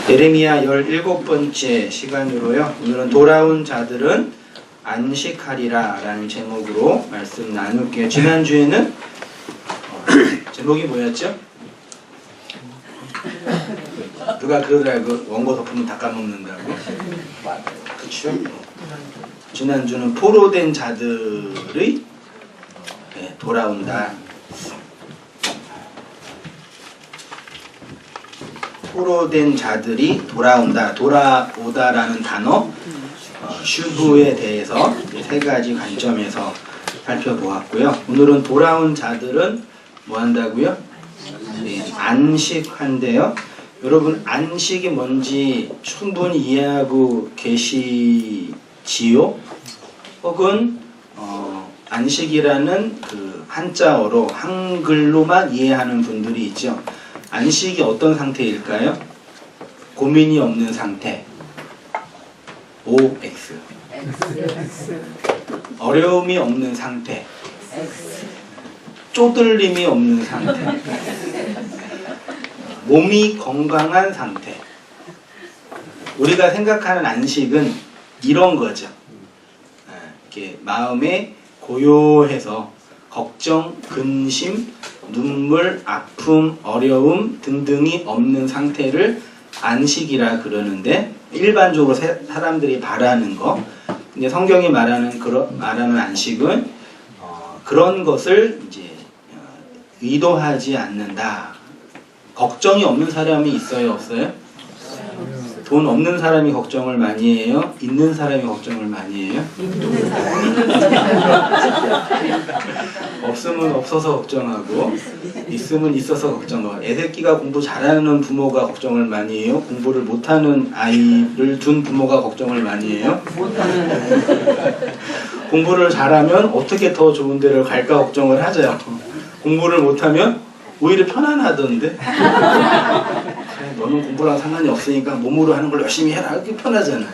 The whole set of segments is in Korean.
예레미야 17번째 시간으로요. 오늘은 돌아온 자들은 안식하리라 라는 제목으로 말씀 나눌게요. 지난주에는 제목이 뭐였죠? 누가 그러더라고. 원고 덮으면 다 까먹는다고. 그쵸? 지난주는 포로된 자들의 돌아온다. 포로된 자들이 돌아온다. 돌아오다라는 단어 슈브에 대해서 세 가지 관점에서 살펴보았고요. 오늘은 돌아온 자들은 뭐 한다고요? 안식한대요. 여러분 안식이 뭔지 충분히 이해하고 계시지요? 혹은 안식이라는 그 한자어로 한글로만 이해하는 분들이 있죠. 안식이 어떤 상태일까요? 고민이 없는 상태. OX. 어려움이 없는 상태. 쪼들림이 없는 상태. 몸이 건강한 상태. 우리가 생각하는 안식은 이런 거죠. 이렇게 마음에 고요해서 걱정, 근심, 눈물, 아픔, 어려움 등등이 없는 상태를 안식이라 그러는데, 일반적으로 사람들이 바라는 거, 근데 성경이 말하는 안식은 그런 것을 이제 의도하지 않는다. 걱정이 없는 사람이 있어요, 없어요? 돈 없는 사람이 걱정을 많이 해요? 있는 사람이 걱정을 많이 해요? 없으면 없어서 걱정하고 있으면 있어서 걱정하고, 애새끼가 공부 잘하는 부모가 걱정을 많이 해요? 공부를 못하는 아이를 둔 부모가 걱정을 많이 해요? 공부를 잘하면 어떻게 더 좋은 데를 갈까 걱정을 하죠. 공부를 못하면 오히려 편안하던데. 그래, 너는 공부랑 상관이 없으니까 몸으로 하는 걸 열심히 해라. 이렇게 편하잖아.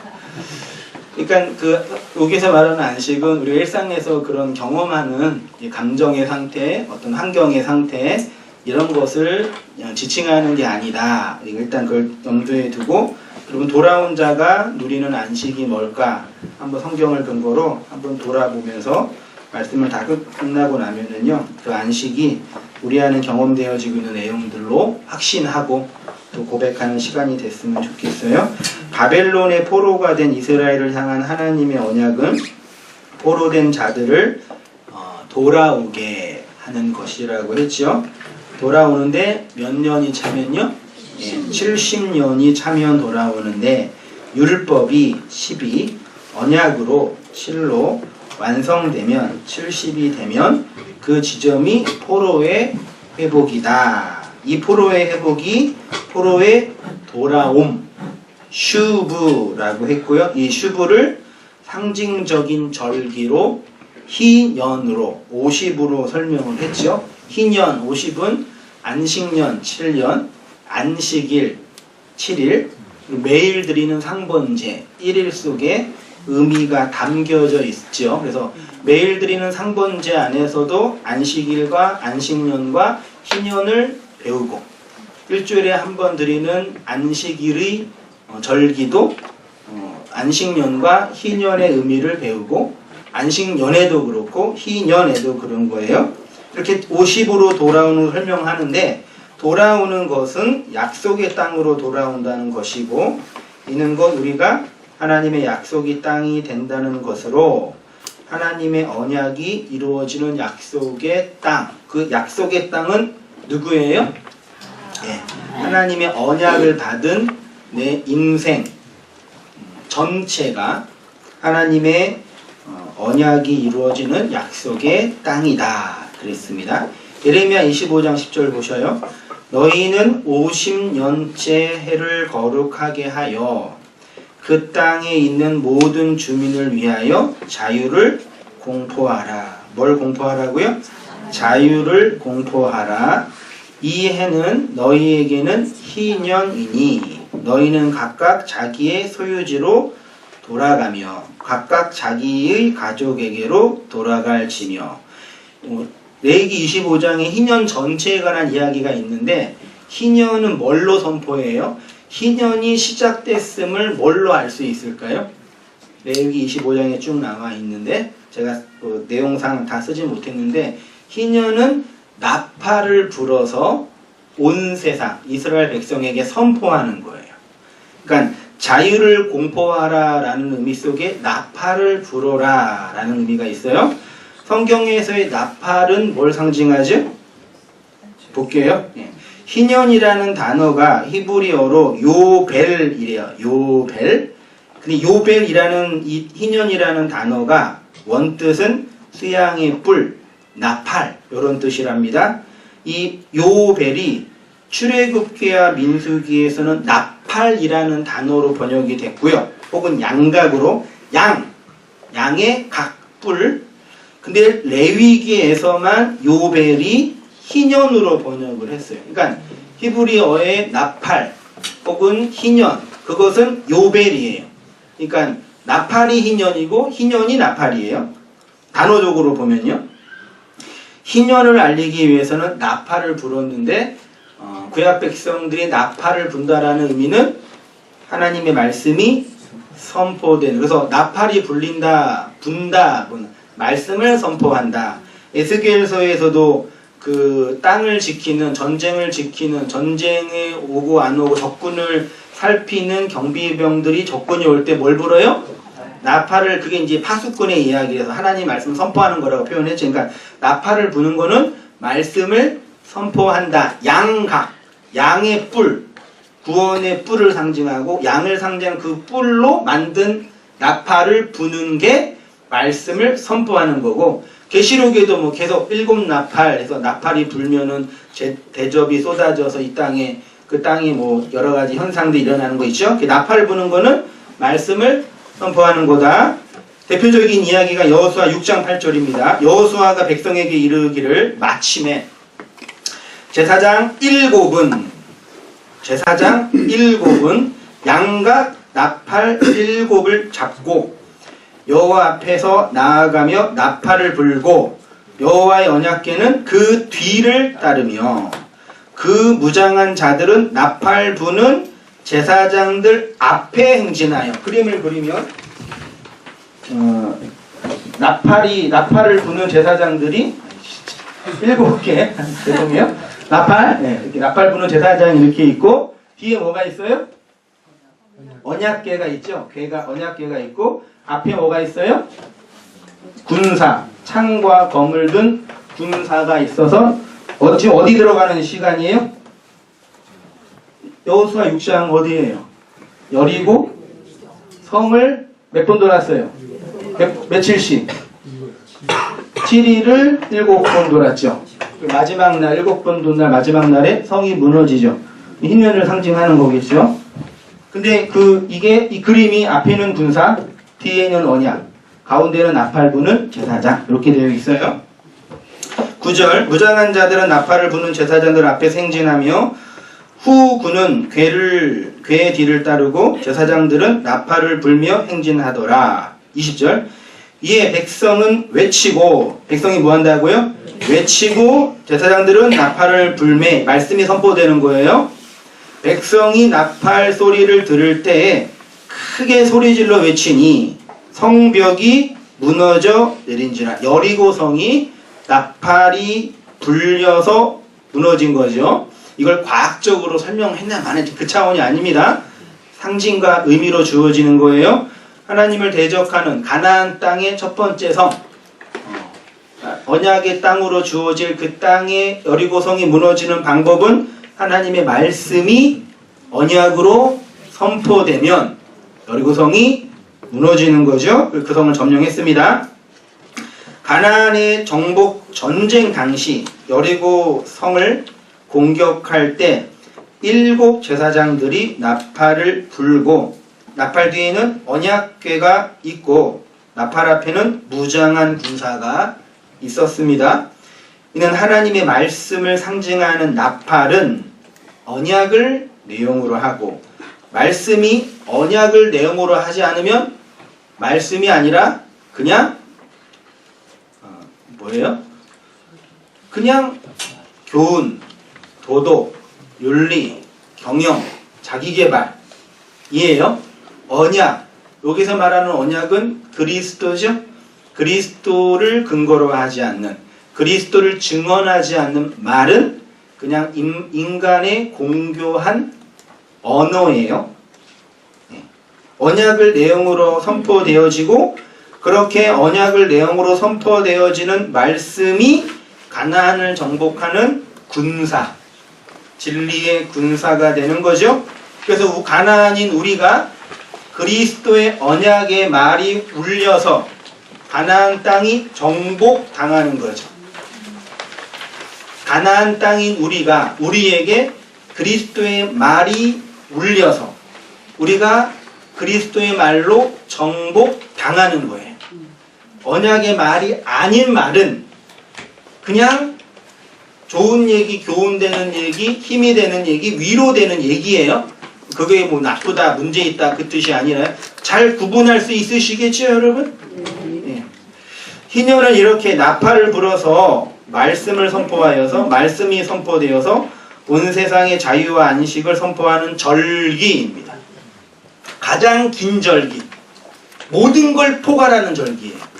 그러니까 여기서 말하는 안식은 우리가 일상에서 그런 경험하는 감정의 상태, 어떤 환경의 상태, 이런 것을 지칭하는 게 아니다. 일단 그걸 염두에 두고, 그리고 돌아온 자가 누리는 안식이 뭘까? 한번 성경을 근거로 한번 돌아보면서 말씀을 다 끝나고 나면은요, 그 안식이 우리 안에 경험되어지고 있는 내용들로 확신하고 또 고백하는 시간이 됐으면 좋겠어요. 바벨론의 포로가 된 이스라엘을 향한 하나님의 언약은 포로된 자들을 돌아오게 하는 것이라고 했죠. 돌아오는데 몇 년이 차면요? 70년이 차면 돌아오는데, 율법이 12, 언약으로 7로 완성되면 70이 되면 그 지점이 포로의 회복이다. 이 포로의 회복이 포로의 돌아옴, 슈브라고 했고요. 이 슈브를 상징적인 절기로 희년으로 50으로 설명을 했죠. 희년 50은 안식년 7년, 안식일 7일, 매일 드리는 상번제 1일 속에 의미가 담겨져 있죠. 그래서 매일 드리는 상번제 안에서도 안식일과 안식년과 희년을 배우고, 일주일에 한 번 드리는 안식일의 절기도 안식년과 희년의 의미를 배우고, 안식년에도 그렇고 희년에도 그런 거예요. 이렇게 50으로 돌아오는 설명하는데, 돌아오는 것은 약속의 땅으로 돌아온다는 것이고, 이는 것 우리가 하나님의 약속이 땅이 된다는 것으로 하나님의 언약이 이루어지는 약속의 땅, 그 약속의 땅은 누구예요? 하나님의 언약을 받은 내 인생 전체가 하나님의 언약이 이루어지는 약속의 땅이다 그랬습니다. 예레미야 25장 10절 보셔요. 너희는 50년째 해를 거룩하게 하여 그 땅에 있는 모든 주민을 위하여 자유를 공포하라. 뭘 공포하라고요? 자유를 공포하라. 이 해는 너희에게는 희년이니 너희는 각각 자기의 소유지로 돌아가며 각각 자기의 가족에게로 돌아갈지며. 레위기 25장에 희년 전체에 관한 이야기가 있는데, 희년은 뭘로 선포해요? 희년이 시작됐음을 뭘로 알 수 있을까요? 레위기 25장에 쭉 나와 있는데 제가 내용상 다 쓰지 못했는데 희년은 나팔을 불어서 온 세상 이스라엘 백성에게 선포하는 거예요. 그러니까 자유를 공포하라 라는 의미 속에 나팔을 불어라 라는 의미가 있어요. 성경에서의 나팔은 뭘 상징하죠? 볼게요. 희년이라는 단어가 히브리어로 요벨이래요. 요벨. 근데 요벨이라는 이 희년이라는 단어가 원뜻은 수양의 뿔, 나팔 이런 뜻이랍니다. 이 요벨이 출애굽기와 민수기에서는 나팔이라는 단어로 번역이 됐고요. 혹은 양각으로 양의 각, 뿔. 근데 레위기에서만 요벨이 희년으로 번역을 했어요. 그러니까 히브리어의 나팔 혹은 희년 그것은 요벨이에요. 그러니까 나팔이 희년이고 희년이 나팔이에요. 단어적으로 보면요. 희년을 알리기 위해서는 나팔을 불었는데 구약 백성들이 나팔을 분다라는 의미는 하나님의 말씀이 선포되는, 그래서 나팔이 불린다, 분다, 말씀을 선포한다. 에스겔서에서도 그 땅을 지키는, 전쟁을 지키는, 전쟁에 오고 안 오고 적군을 살피는 경비병들이 적군이 올 때 뭘 불어요? 나팔을, 그게 이제 파수꾼의 이야기라서 하나님 말씀 선포하는 거라고 표현했죠. 그러니까 나팔을 부는 거는 말씀을 선포한다. 양각, 양의 뿔, 구원의 뿔을 상징하고 양을 상징하는 그 뿔로 만든 나팔을 부는 게 말씀을 선포하는 거고, 계시록에도 뭐 계속 7나팔 해서 나팔이 불면은 대접이 쏟아져서 이 땅에, 그 땅이 뭐 여러 가지 현상들이 일어나는 거 있죠. 나팔 부는 거는 말씀을 선포하는 거다. 대표적인 이야기가 여호수아 6장 8절입니다. 여호수아가 백성에게 이르기를 마침에 제사장 7은 양각 나팔 7을 잡고 여호와 앞에서 나아가며 나팔을 불고 여호와의 언약궤는 그 뒤를 따르며 그 무장한 자들은 나팔 부는 제사장들 앞에 행진하여, 그림을 그리면 나팔을 부는 제사장들이 7개 죄송해요. 이렇게 나팔 부는 제사장이 이렇게 있고 뒤에 뭐가 있어요? 언약궤가 있죠. 언약궤가 있고 앞에 뭐가 있어요? 군사, 창과 검을 든 군사가 있어서 지금 어디 들어가는 시간이에요? 여호수아 6장 어디예요? 여리고 성을 몇 번 돌았어요? 며칠씩? 7일을 7번 돌았죠. 마지막 날 7번 돈 날 마지막 날에 성이 무너지죠. 희년을 상징하는 거겠죠. 근데 이 그림이 앞에는 군사, 뒤에는 언약, 가운데는 나팔 부는 제사장, 이렇게 되어 있어요. 9절, 무장한 자들은 나팔을 부는 제사장들 앞에 행진하며 후 군은 궤의 뒤를 따르고 제사장들은 나팔을 불며 행진하더라. 20절, 이에 백성은 외치고, 백성이 뭐 한다고요? 외치고 제사장들은 나팔을 불매, 말씀이 선포되는 거예요. 백성이 나팔 소리를 들을 때에 크게 소리질러 외치니 성벽이 무너져 내린지라. 여리고 성이 나팔이 불려서 무너진 거죠. 이걸 과학적으로 설명했나 마는지 그 차원이 아닙니다. 상징과 의미로 주어지는 거예요. 하나님을 대적하는 가나안 땅의 첫 번째 성, 언약의 땅으로 주어질 그 땅의 여리고성이 무너지는 방법은 하나님의 말씀이 언약으로 선포되면 여리고성이 무너지는 거죠. 그 성을 점령했습니다. 가나안의 정복 전쟁 당시 여리고성을 공격할 때 7 제사장들이 나팔을 불고, 나팔 뒤에는 언약궤가 있고 나팔 앞에는 무장한 군사가 있었습니다. 이는 하나님의 말씀을 상징하는 나팔은 언약을 내용으로 하고, 말씀이 언약을 내용으로 하지 않으면 말씀이 아니라 그냥 뭐예요? 그냥 교훈, 도덕, 윤리, 경영 자기개발이에요. 언약, 여기서 말하는 언약은 그리스도죠. 그리스도를 근거로 하지 않는, 그리스도를 증언하지 않는 말은 그냥 인간의 공교한 언어예요. 언약을 내용으로 선포되어지고, 그렇게 언약을 내용으로 선포되어지는 말씀이 가나안을 정복하는 군사, 진리의 군사가 되는 거죠. 그래서 가나안인 우리가 그리스도의 언약의 말이 울려서 가나안 땅이 정복당하는 거죠. 가나안 땅인 우리가, 우리에게 그리스도의 말이 울려서 우리가 그리스도의 말로 정복당하는 거예요. 언약의 말이 아닌 말은 그냥 좋은 얘기, 교훈되는 얘기, 힘이 되는 얘기, 위로되는 얘기예요. 그게 뭐 나쁘다, 문제 있다 그 뜻이 아니라 잘 구분할 수 있으시겠죠, 여러분? 네. 희년은 이렇게 나팔을 불어서 말씀을 선포하여서 말씀이 선포되어서 온 세상의 자유와 안식을 선포하는 절기입니다. 가장 긴 절기, 모든 걸 포괄하는 절기예요.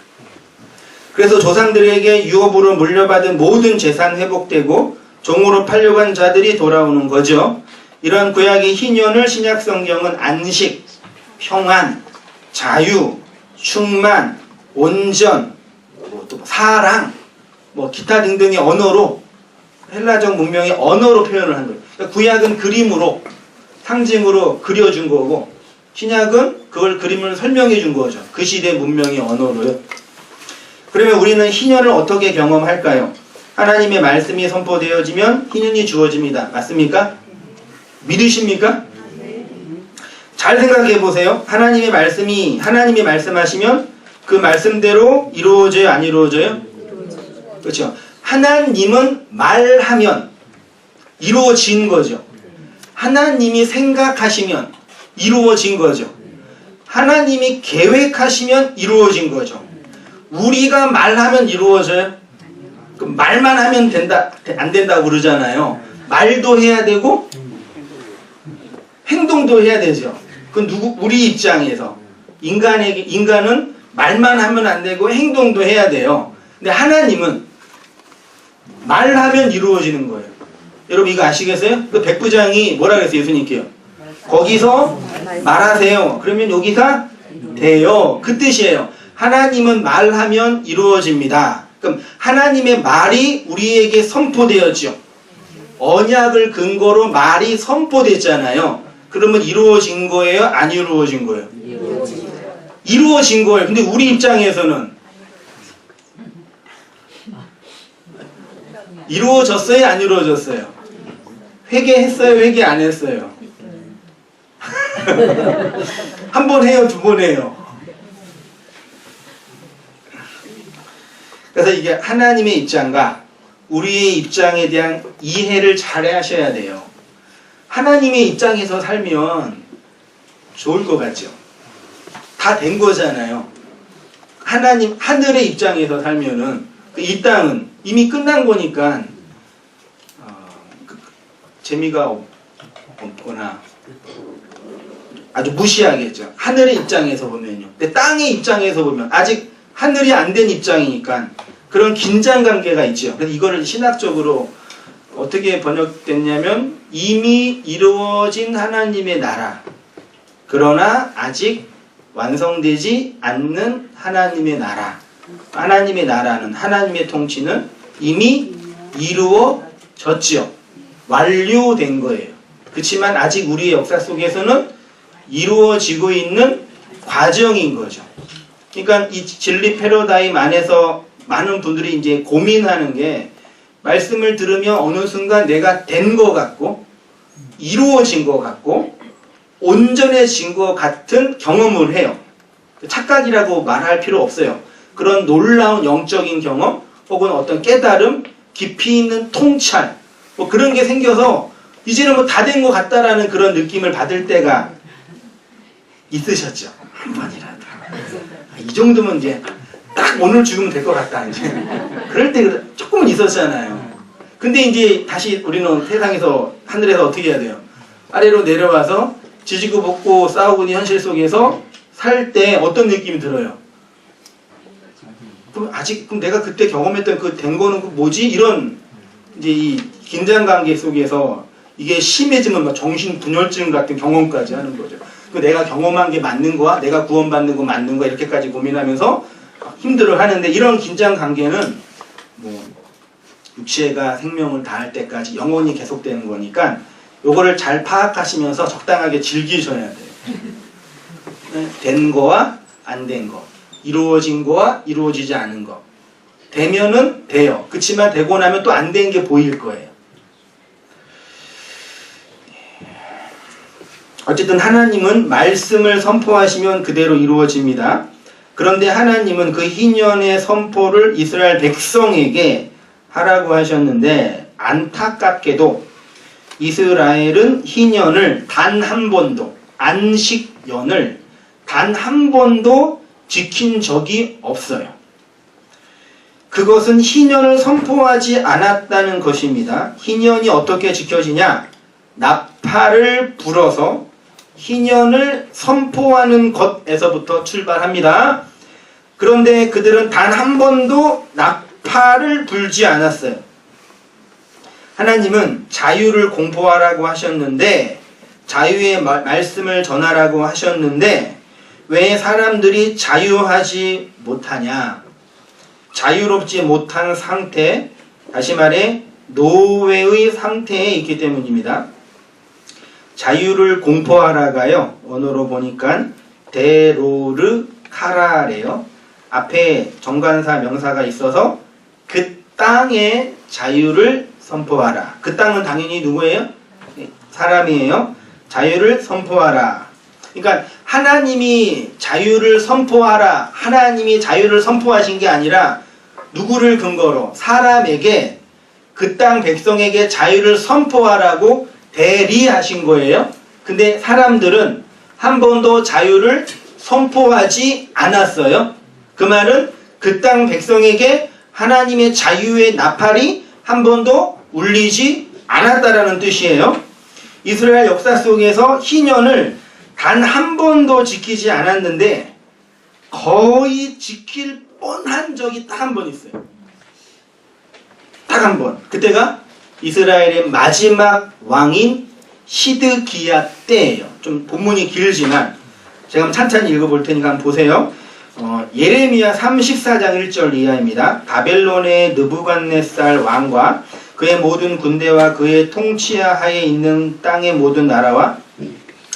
그래서 조상들에게 유업으로 물려받은 모든 재산 회복되고 종으로 팔려간 자들이 돌아오는 거죠. 이런 구약의 희년을 신약성경은 안식, 평안, 자유, 충만, 온전, 또 사랑, 기타 등등의 언어로, 헬라적 문명의 언어로 표현을 한 거예요. 그러니까 구약은 그림으로, 상징으로 그려준 거고, 신약은 그걸 그림을 설명해 준 거죠. 그 시대 문명의 언어로요. 그러면 우리는 희년을 어떻게 경험할까요? 하나님의 말씀이 선포되어지면 희년이 주어집니다. 맞습니까? 믿으십니까? 잘 생각해 보세요. 하나님이 말씀하시면 그 말씀대로 이루어져요, 안 이루어져요? 그렇죠. 하나님은 말하면 이루어진 거죠. 하나님이 생각하시면 이루어진 거죠. 하나님이 계획하시면 이루어진 거죠. 우리가 말하면 이루어져요? 말만 하면 된다, 안 된다고 그러잖아요. 말도 해야 되고 행동도 해야 되죠. 그건 우리 입장에서 인간은 말만 하면 안 되고 행동도 해야 돼요. 근데 하나님은 말하면 이루어지는 거예요. 여러분 이거 아시겠어요? 그 백부장이 뭐라 그랬어요, 예수님께요? 거기서 말하세요. 그러면 여기가 돼요. 그 뜻이에요. 하나님은 말하면 이루어집니다. 그럼 하나님의 말이 우리에게 선포되었죠. 언약을 근거로 말이 선포됐잖아요. 그러면 이루어진 거예요? 안 이루어진 거예요? 이루어진 거예요. 근데 우리 입장에서는 이루어졌어요? 안 이루어졌어요? 회개했어요? 회개 안 했어요? 한 번 해요? 두 번 해요? 그래서 이게 하나님의 입장과 우리의 입장에 대한 이해를 잘 하셔야 돼요. 하나님의 입장에서 살면 좋을 것 같죠? 다 된 거잖아요. 하늘의 입장에서 살면은 이 땅은 이미 끝난 거니까 재미가 없거나 아주 무시하겠죠. 하늘의 입장에서 보면요. 근데 땅의 입장에서 보면 아직 하늘이 안 된 입장이니까 그런 긴장 관계가 있죠. 그래서 이거를 신학적으로 어떻게 번역됐냐면 이미 이루어진 하나님의 나라, 그러나 아직 완성되지 않는 하나님의 나라. 하나님의 나라는, 하나님의 통치는 이미 이루어졌죠. 완료된 거예요. 그렇지만 아직 우리의 역사 속에서는 이루어지고 있는 과정인 거죠. 그러니까 이 진리 패러다임 안에서 많은 분들이 이제 고민하는 게, 말씀을 들으면 어느 순간 내가 된 것 같고 이루어진 것 같고 온전해진 것 같은 경험을 해요. 착각이라고 말할 필요 없어요. 그런 놀라운 영적인 경험 혹은 어떤 깨달음, 깊이 있는 통찰, 그런 게 생겨서 이제는 다 된 것 같다라는 그런 느낌을 받을 때가 있으셨죠? 한 번이라도. 이 정도면 이제 딱 오늘 죽으면 될 것 같다, 이제. 그럴 때 조금은 있었잖아요. 근데 이제 다시 우리는 세상에서, 하늘에서 어떻게 해야 돼요? 아래로 내려와서 지지고 볶고 싸우고 있는 현실 속에서 살 때 어떤 느낌이 들어요? 그럼 내가 그때 경험했던 그 된 거는 뭐지? 이런 이제 이 긴장 관계 속에서 이게 심해지면 막 정신분열증 같은 경험까지 하는 거죠. 내가 경험한 게 맞는 거야? 내가 구원받는 거 맞는 거야? 이렇게까지 고민하면서 힘들어 하는데, 이런 긴장 관계는 뭐 육체가 생명을 다할 때까지 영원히 계속되는 거니까 요거를 잘 파악하시면서 적당하게 즐기셔야 돼요. 네? 된 거와 안 된 거, 이루어진 거와 이루어지지 않은 거. 되면은 돼요. 그치만 되고 나면 또 안 된 게 보일 거예요. 어쨌든 하나님은 말씀을 선포하시면 그대로 이루어집니다. 그런데 하나님은 그 희년의 선포를 이스라엘 백성에게 하라고 하셨는데, 안타깝게도 이스라엘은 희년을 단 한 번도, 안식년을 단 한 번도 지킨 적이 없어요. 그것은 희년을 선포하지 않았다는 것입니다. 희년이 어떻게 지켜지냐? 나팔을 불어서 희년을 선포하는 것에서부터 출발합니다. 그런데 그들은 단 한 번도 나팔을 불지 않았어요. 하나님은 자유를 공포하라고 하셨는데, 자유의 말씀을 전하라고 하셨는데, 왜 사람들이 자유하지 못하냐? 자유롭지 못한 상태, 다시 말해 노예의 상태에 있기 때문입니다. 자유를 공포하라가요, 언어로 보니까 데로르 카라래요. 앞에 정관사 명사가 있어서 그 땅의 자유를 선포하라. 그 땅은 당연히 누구예요? 사람이에요. 자유를 선포하라. 그러니까 하나님이 자유를 선포하라, 하나님이 자유를 선포하신 게 아니라 누구를 근거로? 사람에게, 그 땅 백성에게 자유를 선포하라고 대리하신 거예요. 근데 사람들은 한 번도 자유를 선포하지 않았어요. 그 말은 그 땅 백성에게 하나님의 자유의 나팔이 한 번도 울리지 않았다라는 뜻이에요. 이스라엘 역사 속에서 희년을 단 한 번도 지키지 않았는데 거의 지킬 뻔한 적이 딱 한 번 있어요. 딱 한 번. 그때가 이스라엘의 마지막 왕인 시드기야 때예요. 좀 본문이 길지만 제가 한번 찬찬히 읽어볼 테니까 한번 보세요. 예레미야 34장 1절 이하입니다. 바벨론의 느부갓네살 왕과 그의 모든 군대와 그의 통치하에 있는 땅의 모든 나라와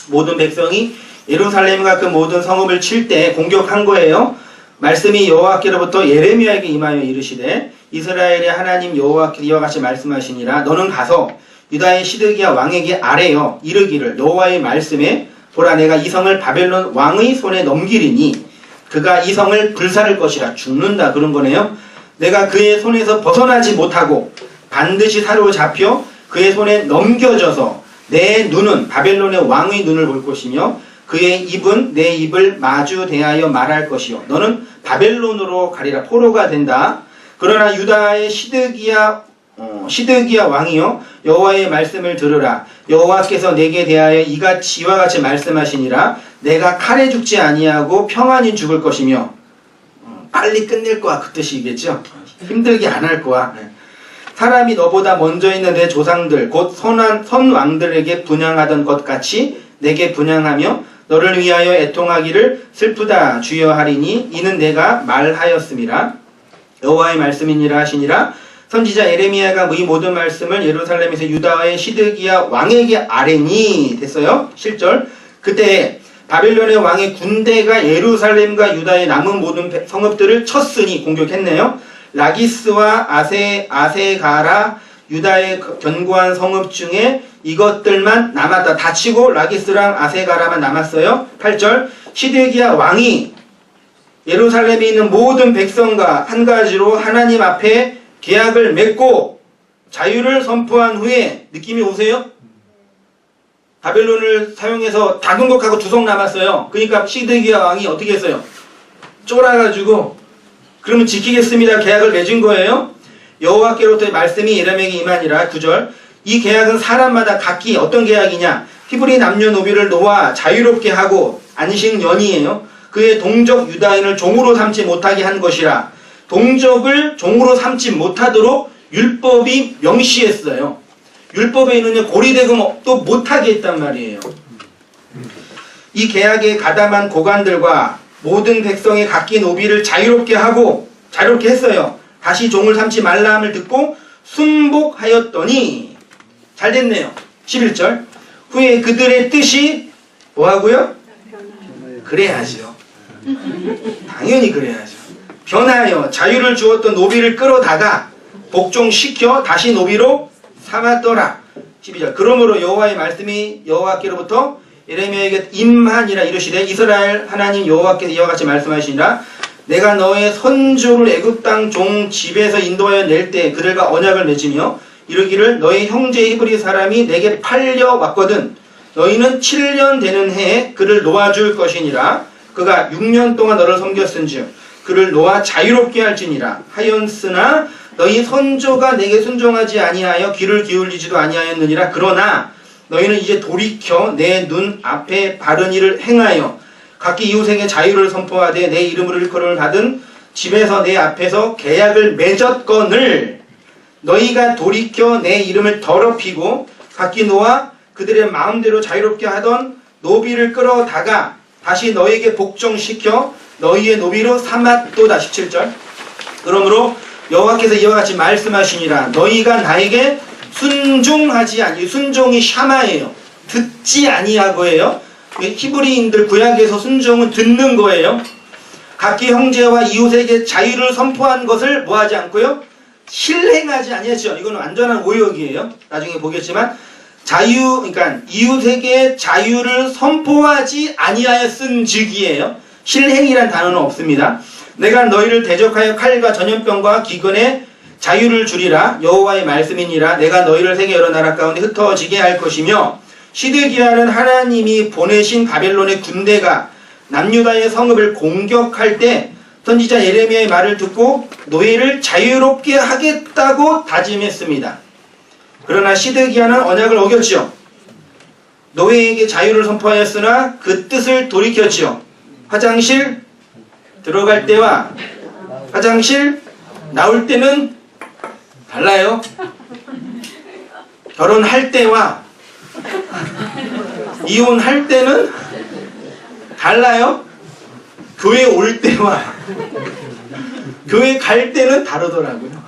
모든 백성이 예루살렘과 그 모든 성읍을 칠 때 공격한 거예요. 말씀이 여호와께로부터 예레미야에게 임하여 이르시되, 이스라엘의 하나님 여호와께 이와 같이 말씀하시니라. 너는 가서 유다의 시드기야 왕에게 아뢰어 이르기를, 여호와의 말씀에 보라, 내가 이 성을 바벨론 왕의 손에 넘기리니 그가 이 성을 불사를 것이라. 죽는다 그런 거네요. 내가 그의 손에서 벗어나지 못하고 반드시 사로잡혀 그의 손에 넘겨져서 내 눈은 바벨론의 왕의 눈을 볼 것이며 그의 입은 내 입을 마주 대하여 말할 것이요 너는 바벨론으로 가리라. 포로가 된다. 그러나 유다의 시드기야 왕이요 여호와의 말씀을 들으라. 여호와께서 내게 대하여 이와 같이 말씀하시니라. 내가 칼에 죽지 아니하고 평안히 죽을 것이며, 빨리 끝낼 거야 그 뜻이겠죠. 힘들게 안 할 거야. 사람이 너보다 먼저 있는 내 조상들 곧 선왕들에게 분향하던 것 같이 내게 분향하며 너를 위하여 애통하기를 슬프다 주여 하리니 이는 내가 말하였음이라. 여호와의 말씀이니라 하시니라. 선지자 예레미야가 이 모든 말씀을 예루살렘에서 유다의 시드기야 왕에게 아뢰니 됐어요. 7절. 그때 바벨론의 왕의 군대가 예루살렘과 유다의 남은 모든 성읍들을 쳤으니 공격했네요. 라기스와 아세가라 유다의 견고한 성읍 중에 이것들만 남았다. 다치고 라기스랑 아세가라만 남았어요. 8절. 시드기야 왕이 예루살렘에 있는 모든 백성과 한 가지로 하나님 앞에 계약을 맺고 자유를 선포한 후에, 느낌이 오세요? 바벨론을 사용해서 다 공격하고 두성 남았어요. 그러니까 시드기야 왕이 어떻게 했어요? 쫄아가지고 그러면 지키겠습니다 계약을 맺은 거예요. 여호와께로부터의 말씀이 예레미야에게 임하니라. 9절. 이 계약은 사람마다 각기 어떤 계약이냐? 히브리 남녀노비를 놓아 자유롭게 하고 안식년이에요. 그의 동족 유다인을 종으로 삼지 못하게 한 것이라. 동족을 종으로 삼지 못하도록 율법이 명시했어요. 율법에 있는 고리대금도 못하게 했단 말이에요. 이 계약에 가담한 고관들과 모든 백성의 각기 노비를 자유롭게 했어요. 다시 종을 삼지 말라 함을 듣고 순복하였더니 잘 됐네요. 11절 후에 그들의 뜻이 뭐하고요? 그래야죠. 당연히 그래야죠. 변하여 자유를 주었던 노비를 끌어다가 복종시켜 다시 노비로 삼았더라. 12절 그러므로 여호와의 말씀이 여호와께로부터 예레미야에게 임하니라. 이르시되 이스라엘 하나님 여호와께서 이와 같이 말씀하시니라. 내가 너의 선조를 애굽 땅 종 집에서 인도하여 낼 때 그들과 언약을 맺으며 이르기를 너의 형제 히브리 사람이 내게 팔려왔거든. 너희는 7년 되는 해에 그를 놓아줄 것이니라. 그가 6년 동안 너를 섬겼은즉 그를 놓아 자유롭게 할지니라. 하였으나 너희 선조가 내게 순종하지 아니하여 귀를 기울이지도 아니하였느니라. 그러나 너희는 이제 돌이켜 내 눈 앞에 바른 일을 행하여 각기 이웃에게 자유를 선포하되 내 이름으로 일컬음을 받은 집에서 내 앞에서 계약을 맺었거늘 너희가 돌이켜 내 이름을 더럽히고 각기 놓아 그들의 마음대로 자유롭게 하던 노비를 끌어다가 다시 너희에게 복종시켜 너희의 노비로 삼았도다. 17절 그러므로 여호와께서 이와 같이 말씀하시니라. 너희가 나에게 순종하지 아니 순종이 샤마예요. 듣지 아니하고예요. 히브리인들 구약에서 순종은 듣는 거예요. 각기 형제와 이웃에게 자유를 선포한 것을 뭐하지 않고요? 실행하지 아니했죠. 이거는 완전한 오역이에요. 나중에 보겠지만 그러니까 이웃에게 자유를 선포하지 아니하였은즉이에요. 실행이란 단어는 없습니다. 내가 너희를 대적하여 칼과 전염병과 기근에 자유를 주리라. 여호와의 말씀이니라. 내가 너희를 세계 여러 나라 가운데 흩어지게 할 것이며 시드기야는 하나님이 보내신 바벨론의 군대가 남유다의 성읍을 공격할 때 선지자 예레미야의 말을 듣고 노예를 자유롭게 하겠다고 다짐했습니다. 그러나 시드기야는 언약을 어겼죠. 노예에게 자유를 선포하였으나 그 뜻을 돌이켰죠. 화장실 들어갈 때와 화장실 나올 때는 달라요. 결혼할 때와 이혼할 때는 달라요. 교회 올 때와 교회 갈 때는 다르더라고요.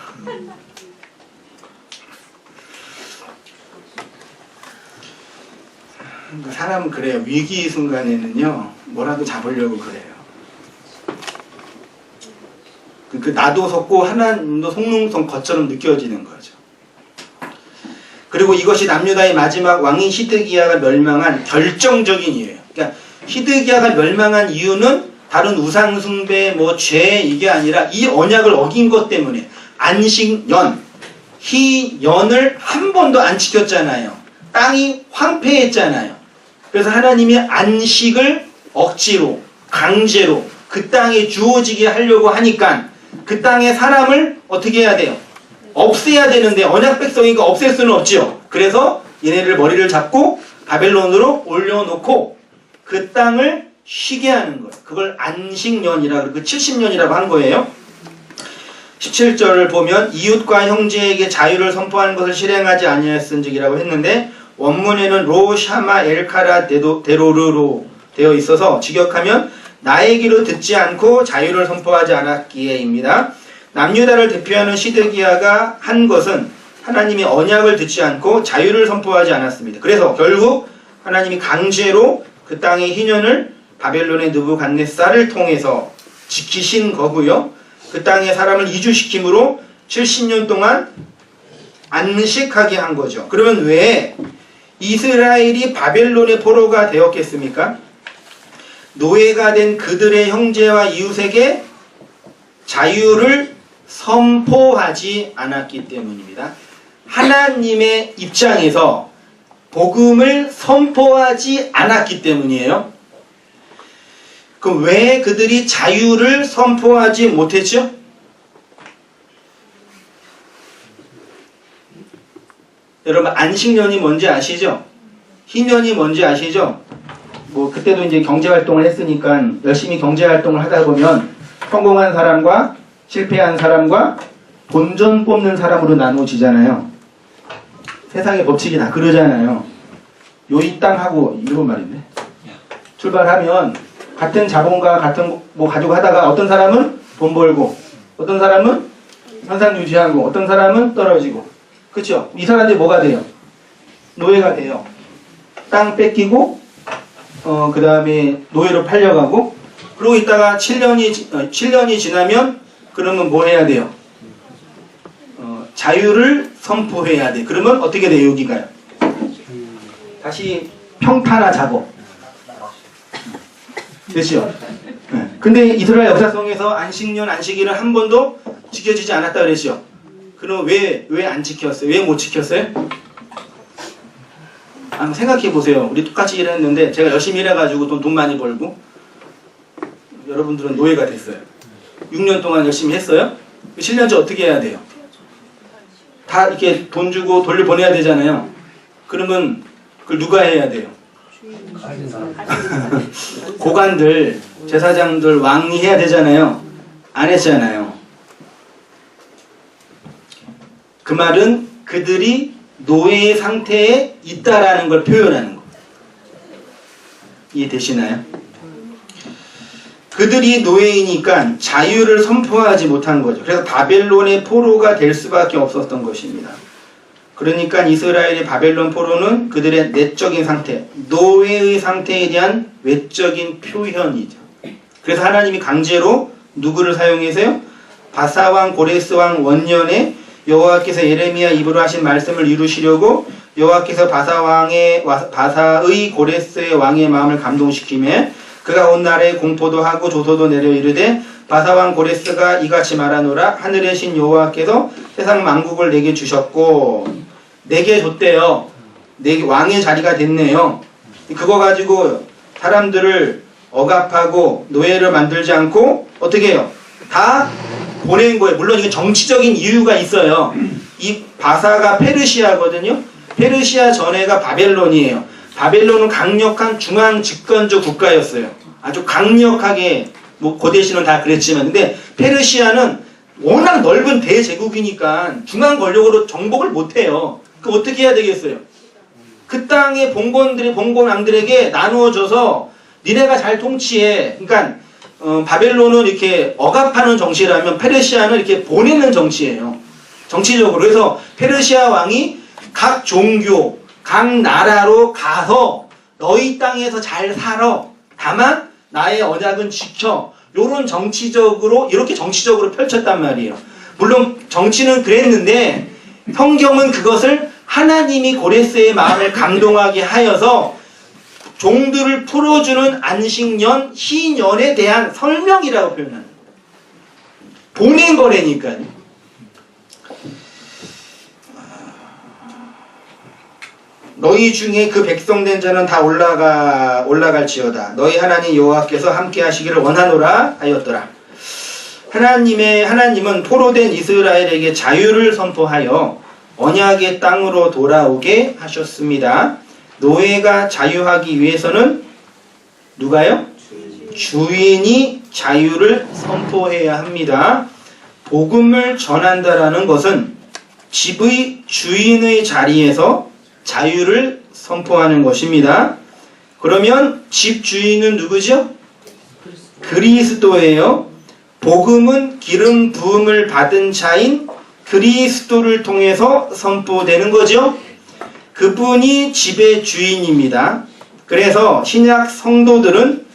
사람은 그래요. 위기 순간에는요 뭐라도 잡으려고 그래요. 나도 속고 하나님도 속능성 것처럼 느껴지는 거죠. 그리고 이것이 남유다의 마지막 왕인 시드기야가 멸망한 결정적인 이유예요. 그러니까 시드기야가 멸망한 이유는 다른 우상숭배, 죄 이게 아니라 이 언약을 어긴 것 때문에 안식년, 희년을 한 번도 안 지켰잖아요. 땅이 황폐했잖아요. 그래서 하나님이 안식을 억지로, 강제로 그 땅에 주어지게 하려고 하니까 그 땅의 사람을 어떻게 해야 돼요? 없애야 되는데 언약 백성이니까 없앨 수는 없지요. 그래서 얘네를 머리를 잡고 바벨론으로 올려놓고 그 땅을 쉬게 하는 거예요. 그걸 안식년이라고 그 70년이라고 한 거예요. 17절을 보면 이웃과 형제에게 자유를 선포하는 것을 실행하지 아니하였은즉이라고 했는데 원문에는 로 샤마 엘카라 데로르로 되어 있어서 직역하면 나의 귀로 듣지 않고 자유를 선포하지 않았기에입니다. 남유다를 대표하는 시드기야가 한 것은 하나님의 언약을 듣지 않고 자유를 선포하지 않았습니다. 그래서 결국 하나님이 강제로 그 땅의 희년을 바벨론의 느부갓네살을 통해서 지키신 거고요. 그 땅의 사람을 이주시킴으로 70년 동안 안식하게 한 거죠. 그러면 왜 이스라엘이 바벨론의 포로가 되었겠습니까? 노예가 된 그들의 형제와 이웃에게 자유를 선포하지 않았기 때문입니다. 하나님의 입장에서 복음을 선포하지 않았기 때문이에요. 그럼 왜 그들이 자유를 선포하지 못했죠? 여러분 안식년이 뭔지 아시죠? 희년이 뭔지 아시죠? 뭐 그때도 이제 경제활동을 했으니까 열심히 경제활동을 하다 보면 성공한 사람과 실패한 사람과 본전 뽑는 사람으로 나누어지잖아요. 세상의 법칙이 다 그러잖아요. 요 이 땅하고 이런 말인데 출발하면 같은 자본과 같은 뭐 가지고 하다가 어떤 사람은 돈 벌고 어떤 사람은 현상 유지하고 어떤 사람은 떨어지고 그렇죠? 이 사람들이 뭐가 돼요? 노예가 돼요. 땅 뺏기고 그 다음에 노예로 팔려가고 그러고 있다가 7년이 지나면 그러면 뭐 해야 돼요? 자유를 선포해야 돼. 그러면 어떻게 돼요? 여기가요? 다시 평타나 잡어. 됐죠? 네. 근데 이스라엘 역사성에서 안식년, 안식일은 한 번도 지켜지지 않았다 그랬죠? 그럼 왜 안 지켰어요? 왜 못 지켰어요? 한번 생각해 보세요. 우리 똑같이 일했는데 제가 열심히 일해가지고 돈 많이 벌고 여러분들은 노예가 됐어요. 6년 동안 열심히 했어요? 7년째 어떻게 해야 돼요? 다 이렇게 돈 주고 돌려보내야 되잖아요. 그러면 그걸 누가 해야 돼요? 고관들, 제사장들, 왕이 해야 되잖아요. 안 했잖아요. 그 말은 그들이 노예의 상태에 있다라는 걸 표현하는 거. 이해되시나요? 그들이 노예이니까 자유를 선포하지 못한 거죠. 그래서 바벨론의 포로가 될 수밖에 없었던 것입니다. 그러니까 이스라엘의 바벨론 포로는 그들의 내적인 상태, 노예의 상태에 대한 외적인 표현이죠. 그래서 하나님이 강제로 누구를 사용해서요? 바사왕 고레스왕 원년에 여호와께서 예레미야 입으로 하신 말씀을 이루시려고 여호와께서 바사의 고레스의 왕의 마음을 감동시키며 그가 온 나라에 공포도 하고 조소도 내려 이르되 바사왕 고레스가 이같이 말하노라. 하늘의 신 여호와께서 세상 만국을 내게 주셨고 내게 줬대요. 내게 왕의 자리가 됐네요. 그거 가지고 사람들을 억압하고 노예를 만들지 않고 어떻게 해요? 다 보낸 거예요. 물론 이게 정치적인 이유가 있어요. 이 바사가 페르시아거든요. 페르시아 전에가 바벨론이에요. 바벨론은 강력한 중앙 집권적 국가였어요. 아주 강력하게 뭐 고대시는 다 그랬지만 근데 페르시아는 워낙 넓은 대제국이니까 중앙 권력으로 정복을 못해요. 그럼 어떻게 해야 되겠어요? 그 땅의 봉건왕들에게 나누어져서 니네가 잘 통치해. 그러니까 바벨론은 이렇게 억압하는 정치라면 페르시아는 이렇게 보내는 정치예요. 정치적으로. 그래서 페르시아 왕이 각 종교, 각 나라로 가서 너희 땅에서 잘 살아. 다만 나의 언약은 지켜. 요런 정치적으로 이렇게 정치적으로 펼쳤단 말이에요. 물론 정치는 그랬는데 성경은 그것을 하나님이 고레스의 마음을 감동하게 하여서 종들을 풀어주는 안식년, 희년에 대한 설명이라고 표현하는 거예요. 보낸 거라니까요. 너희 중에 그 백성된 자는 다 올라갈지어다. 너희 하나님 여호와께서 함께 하시기를 원하노라 하였더라. 하나님은 포로된 이스라엘에게 자유를 선포하여 언약의 땅으로 돌아오게 하셨습니다. 노예가 자유하기 위해서는 누가요? 주인이 자유를 선포해야 합니다. 복음을 전한다라는 것은 집의 주인의 자리에서 자유를 선포하는 것입니다. 그러면 집 주인은 누구죠? 그리스도예요. 복음은 기름 부음을 받은 자인 그리스도를 통해서 선포되는 거죠. 그분이 집의 주인입니다. 그래서 신약 성도들은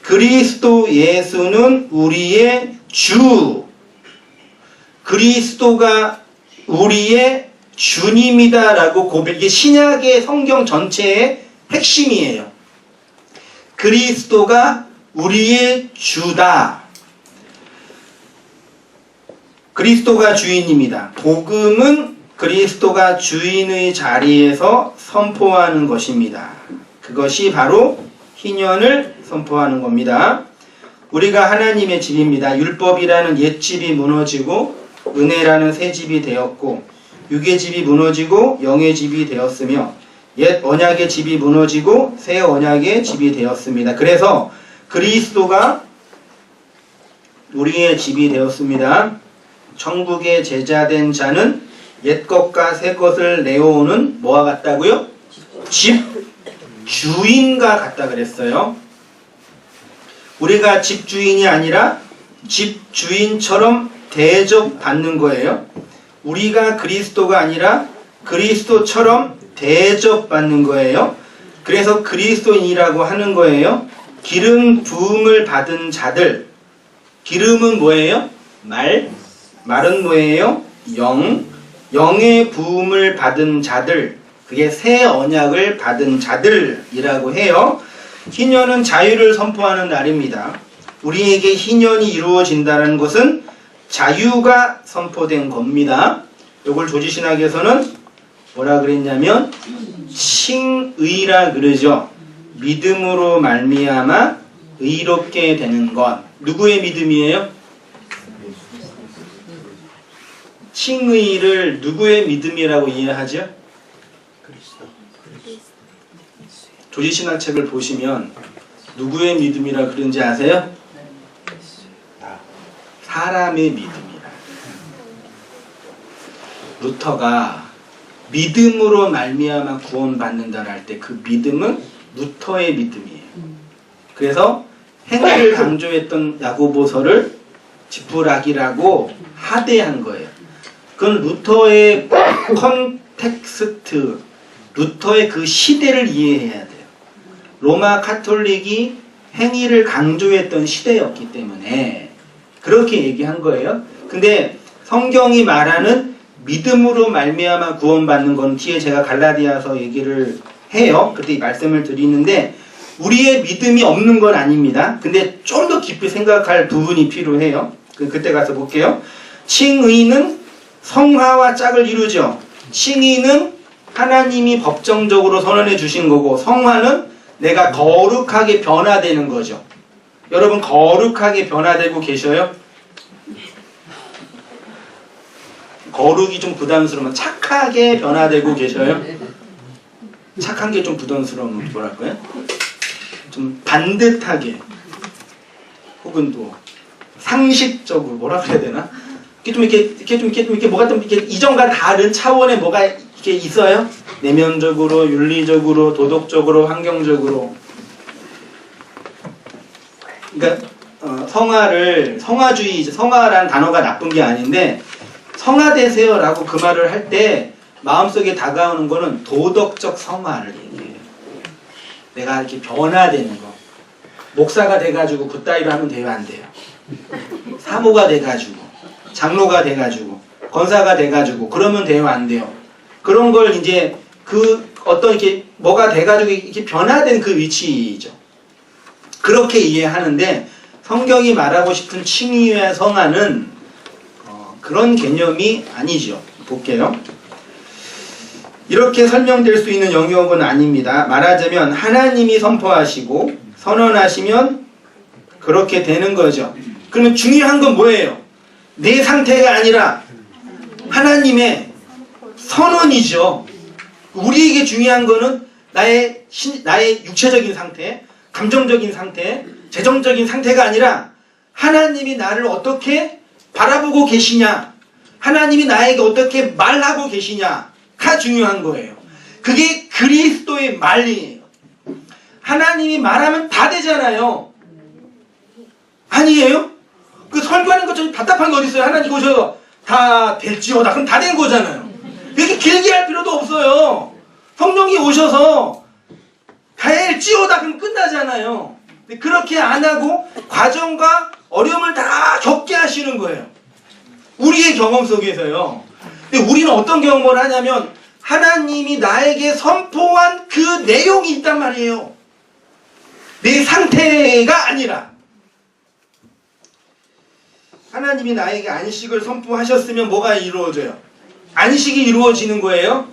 그리스도 예수는 우리의 주, 그리스도가 우리의 주님이다 라고 고백이 신약의 성경 전체의 핵심이에요. 그리스도가 우리의 주다. 그리스도가 주인입니다. 복음은 그리스도가 주인의 자리에서 선포하는 것입니다. 그것이 바로 희년을 선포하는 겁니다. 우리가 하나님의 집입니다. 율법이라는 옛집이 무너지고 은혜라는 새 집이 되었고 육의 집이 무너지고 영의 집이 되었으며 옛 언약의 집이 무너지고 새 언약의 집이 되었습니다. 그래서 그리스도가 우리의 집이 되었습니다. 천국의 제자된 자는 옛 것과 새 것을 내어오는 뭐와 같다고요? 집 주인과 같다 그랬어요. 우리가 집 주인이 아니라 집 주인처럼 대접받는 거예요. 우리가 그리스도가 아니라 그리스도처럼 대접받는 거예요. 그래서 그리스도인이라고 하는 거예요. 기름 부음을 받은 자들. 기름은 뭐예요? 말은 뭐예요? 영의 부음을 받은 자들. 그게 새 언약을 받은 자들이라고 해요. 희년은 자유를 선포하는 날입니다. 우리에게 희년이 이루어진다는 것은 자유가 선포된 겁니다. 이걸 조지신학에서는 뭐라 그랬냐면 칭의라 그러죠. 믿음으로 말미암아 의롭게 되는 것. 누구의 믿음이에요? 칭의를 누구의 믿음이라고 이해하죠? 조지신학 책을 보시면 누구의 믿음이라 그런지 아세요? 사람의 믿음이라. 루터가 믿음으로 말미암아 구원받는다는 할 때 그 믿음은 루터의 믿음이에요. 그래서 행위를 강조했던 야고보서를 지푸라기라고 하대한 거예요. 그건 루터의 컨텍스트, 루터의 그 시대를 이해해야 돼요. 로마 카톨릭이 행위를 강조했던 시대였기 때문에 그렇게 얘기한 거예요. 근데 성경이 말하는 믿음으로 말미암아 구원받는 건 뒤에 제가 갈라디아서 얘기를 해요. 그때 이 말씀을 드리는데 우리의 믿음이 없는 건 아닙니다. 근데 좀 더 깊이 생각할 부분이 필요해요. 그때 가서 볼게요. 칭의는 성화와 짝을 이루죠. 칭의는 하나님이 법정적으로 선언해 주신 거고 성화는 내가 거룩하게 변화되는 거죠. 여러분 거룩하게 변화되고 계셔요? 거룩이 좀 부담스러우면 착하게 변화되고 계셔요? 착한 게 좀 부담스러우면 뭐랄까요? 좀 반듯하게 혹은 또 상식적으로 뭐라 그래야 되나? 이렇게 뭐가 좀 이렇게 이전과 다른 차원의 뭐가 이렇게 있어요? 내면적으로, 윤리적으로, 도덕적으로, 환경적으로. 그러니까 성화주의, 성화라는 단어가 나쁜 게 아닌데 성화되세요라고 그 말을 할 때 마음속에 다가오는 거는 도덕적 성화를 얘기해요. 내가 이렇게 변화되는 거. 목사가 돼가지고 그따위로 하면 돼요, 안 돼요? 사모가 돼가지고, 장로가 돼가지고, 권사가 돼가지고, 그러면 돼요, 안 돼요? 그런 걸 이제 그 어떤 이렇게 뭐가 돼가지고 이렇게 변화된 그 위치죠. 그렇게 이해하는데 성경이 말하고 싶은 칭의와 성화는 그런 개념이 아니죠. 볼게요. 이렇게 설명될 수 있는 영역은 아닙니다. 말하자면 하나님이 선포하시고 선언하시면 그렇게 되는 거죠. 그러면 중요한 건 뭐예요? 내 상태가 아니라 하나님의 선언이죠. 우리에게 중요한 거는 나의 육체적인 상태, 감정적인 상태, 재정적인 상태가 아니라 하나님이 나를 어떻게 바라보고 계시냐, 하나님이 나에게 어떻게 말하고 계시냐가 중요한 거예요. 그게 그리스도의 말이에요. 하나님이 말하면 다 되잖아요. 아니에요? 그 설교하는 것처럼 답답한 게 어디 있어요? 하나님 오셔서 다 될지어다. 그럼 다 된 거잖아요. 이렇게 길게 할 필요도 없어요. 성령이 오셔서 될지어다. 그럼 끝나잖아요. 근데 그렇게 안 하고 과정과 어려움을 다 겪게 하시는 거예요. 우리의 경험 속에서요. 근데 우리는 어떤 경험을 하냐면 하나님이 나에게 선포한 그 내용이 있단 말이에요. 내 상태가 아니라. 하나님이 나에게 안식을 선포하셨으면 뭐가 이루어져요? 안식이 이루어지는 거예요.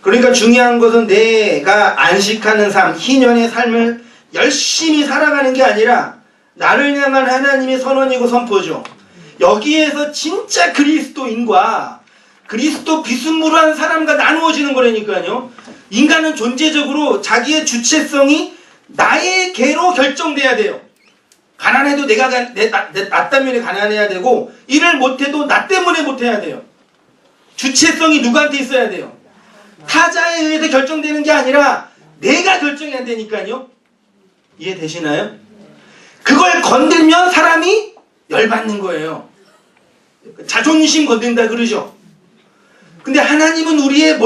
그러니까 중요한 것은 내가 안식하는 삶, 희년의 삶을 열심히 살아가는 게 아니라 나를 향한 하나님의 선언이고 선포죠. 여기에서 진짜 그리스도인과 그리스도 비스무리한 사람과 나누어지는 거라니까요. 인간은 존재적으로 자기의 주체성이 나의 개로 결정돼야 돼요. 가난해도 나 때문에 가난해야 되고, 일을 못해도 나 때문에 못해야 돼요. 주체성이 누구한테 있어야 돼요? 타자에 의해서 결정되는 게 아니라 내가 결정해야 되니까요. 이해되시나요? 그걸 건들면 사람이 열받는 거예요. 자존심 건든다 그러죠. 근데 하나님은 우리의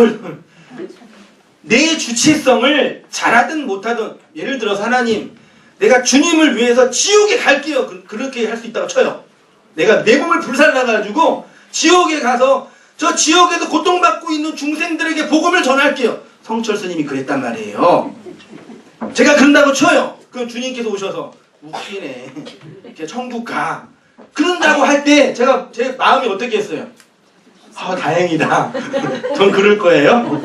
내 주체성을 잘하든 못하든, 예를 들어서 하나님, 내가 주님을 위해서 지옥에 갈게요. 그렇게 할 수 있다고 쳐요. 내가 내 몸을 불살라가지고 지옥에 가서 저 지옥에서 고통받고 있는 중생들에게 복음을 전할게요. 성철 스님이 그랬단 말이에요. 제가 그런다고 쳐요. 그럼 주님께서 오셔서 웃기네, 천국 가, 그런다고 할 때 제 마음이 어떻게 했어요? 다행이다. 전 그럴 거예요.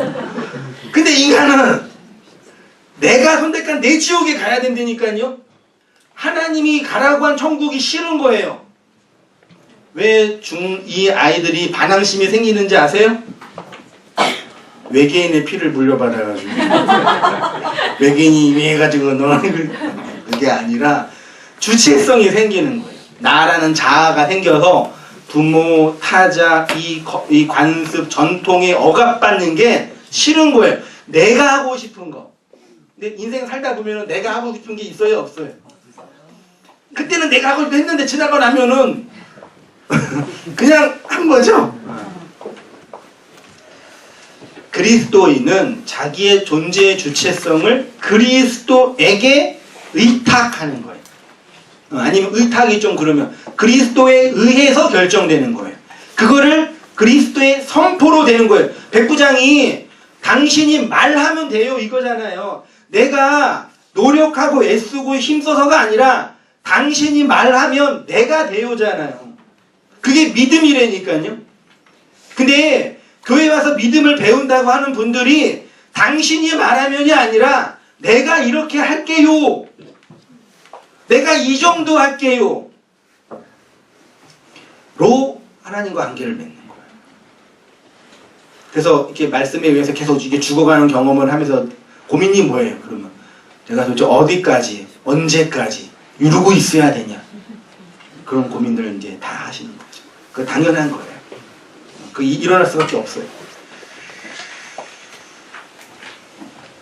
근데 인간은 내가 선택한 내 지옥에 가야 된다니까요. 하나님이 가라고 한 천국이 싫은 거예요. 왜 이 아이들이 반항심이 생기는지 아세요? 외계인의 피를 물려받아가지고 외계인이 이해해가지고 너는 그게 아니라 주체성이 생기는 거예요. 나라는 자아가 생겨서 부모, 타자, 이 관습, 전통에 억압받는 게 싫은 거예요. 내가 하고 싶은 거. 근데 인생 살다 보면 내가 하고 싶은 게 있어요, 없어요? 그때는 내가 하고 싶다 했는데 지나고 나면은 그냥 한 거죠. 그리스도인은 자기의 존재의 주체성을 그리스도에게 의탁하는 거예요. 아니면 의탁이 좀 그러면 그리스도에 의해서 결정되는 거예요. 그거를 그리스도의 선포로 되는 거예요. 백부장이 당신이 말하면 돼요 이거잖아요. 내가 노력하고 애쓰고 힘써서가 아니라 당신이 말하면 내가 되요잖아요. 그게 믿음이라니까요. 근데 교회 와서 믿음을 배운다고 하는 분들이 당신이 말하면이 아니라 내가 이렇게 할게요, 내가 이 정도 할게요 로 하나님과 관계를 맺는 거예요. 그래서 이렇게 말씀에 의해서 계속 이게 죽어가는 경험을 하면서 고민이 뭐예요? 그러면 내가 도대체 어디까지, 언제까지 이러고 있어야 되냐, 그런 고민들을 이제 다 하시는 거죠. 그 당연한 거예요. 그 일어날 수밖에 없어요.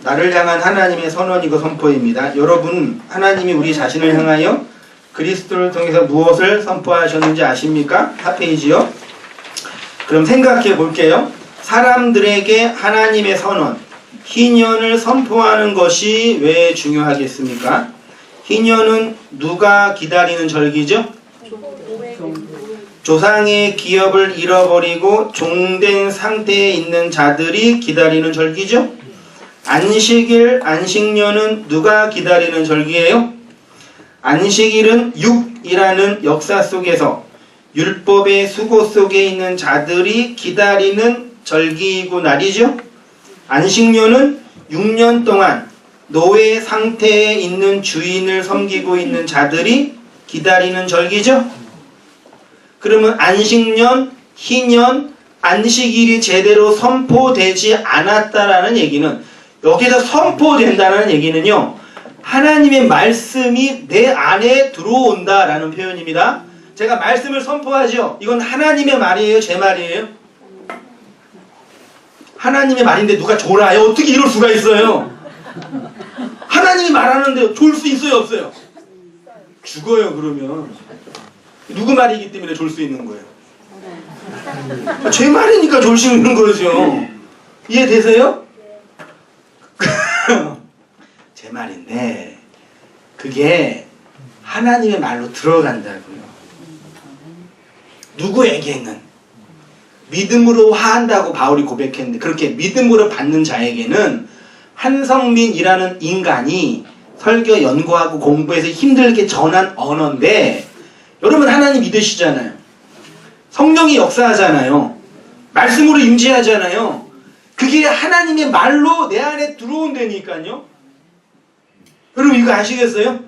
나를 향한 하나님의 선언이고 선포입니다. 여러분, 하나님이 우리 자신을 향하여 그리스도를 통해서 무엇을 선포하셨는지 아십니까? 4페이지요. 그럼 생각해 볼게요. 사람들에게 하나님의 선언, 희년을 선포하는 것이 왜 중요하겠습니까? 희년은 누가 기다리는 절기죠? 조상의 기업을 잃어버리고 종된 상태에 있는 자들이 기다리는 절기죠? 안식일, 안식년은 누가 기다리는 절기예요? 안식일은 육이라는 역사 속에서 율법의 수고 속에 있는 자들이 기다리는 절기이고 날이죠? 안식년은 6년 동안 노예 상태에 있는 주인을 섬기고 있는 자들이 기다리는 절기죠? 그러면 안식년, 희년, 안식일이 제대로 선포되지 않았다라는 얘기는, 여기서 선포된다는 얘기는요, 하나님의 말씀이 내 안에 들어온다라는 표현입니다. 제가 말씀을 선포하죠. 이건 하나님의 말이에요, 제 말이에요? 하나님의 말인데 누가 졸아요? 어떻게 이럴 수가 있어요? 하나님이 말하는데 졸 수 있어요, 없어요? 죽어요. 그러면 누구 말이기 때문에 졸 수 있는 거예요? 제 말이니까 졸 수 있는 거죠. 이해되세요? 제 말인데 그게 하나님의 말로 들어간다고요. 누구에게는 믿음으로 화한다고 바울이 고백했는데, 그렇게 믿음으로 받는 자에게는 한성민이라는 인간이 설교 연구하고 공부해서 힘들게 전한 언어인데, 여러분 하나님 믿으시잖아요. 성령이 역사하잖아요. 말씀으로 임재하잖아요. 그게 하나님의 말로 내 안에 들어온다니까요. 여러분 이거 아시겠어요?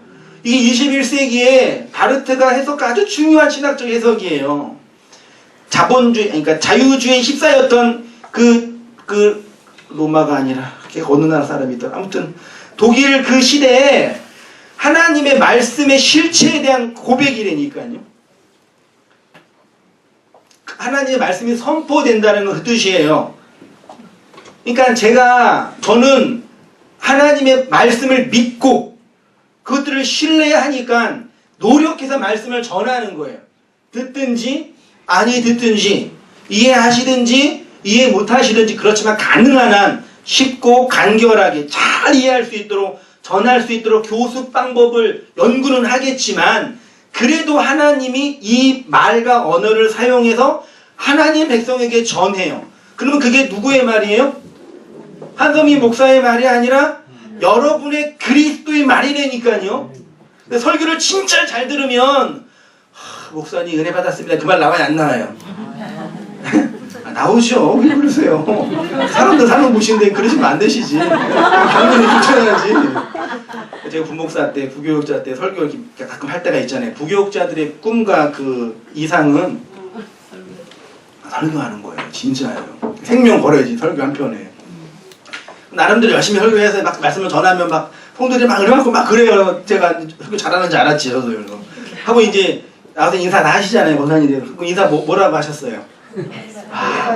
이게 21세기에 바르트가 해석한 아주 중요한 신학적 해석이에요. 자본주의, 그러니까 자유주의 14였던 그 로마가 아니라 걔가 어느 나라 사람이더라. 아무튼 독일 그 시대에 하나님의 말씀의 실체에 대한 고백이라니까요. 하나님의 말씀이 선포된다는 건 그 뜻이에요. 그러니까 저는 하나님의 말씀을 믿고 그것들을 신뢰하니까 노력해서 말씀을 전하는 거예요. 듣든지 아니 듣든지 이해하시든지 이해 못하시든지 그렇지만 가능한 한 쉽고 간결하게 잘 이해할 수 있도록 전할 수 있도록 교습 방법을 연구는 하겠지만 그래도 하나님이 이 말과 언어를 사용해서 하나님 백성에게 전해요. 그러면 그게 누구의 말이에요? 한섬이 목사의 말이 아니라 여러분의 그리스도의 말이라니까요. 근데 설교를 진짜 잘 들으면 목사님 은혜 받았습니다. 그 말 나와요? 안 나와요? 나오죠. 왜 그러세요? 사람들 사는 곳인데 그러시면 안 되시지. 당연히 붙여야지. 제가 부목사 때, 부교육자 때 설교 가끔 할 때가 있잖아요. 부교육자들의 꿈과 그 이상은 설교하는 거예요. 진짜예요. 생명 걸어야지 설교 한 편에. 나름대로 열심히 설교해서 막 말씀을 전하면 막 성도들이 막 은혜받고 막 그래요. 제가 설교 잘하는지 알았지. 저도 하고 이제 나와서 인사 다 하시잖아요. 권사님들. 그럼 인사 뭐라고 하셨어요?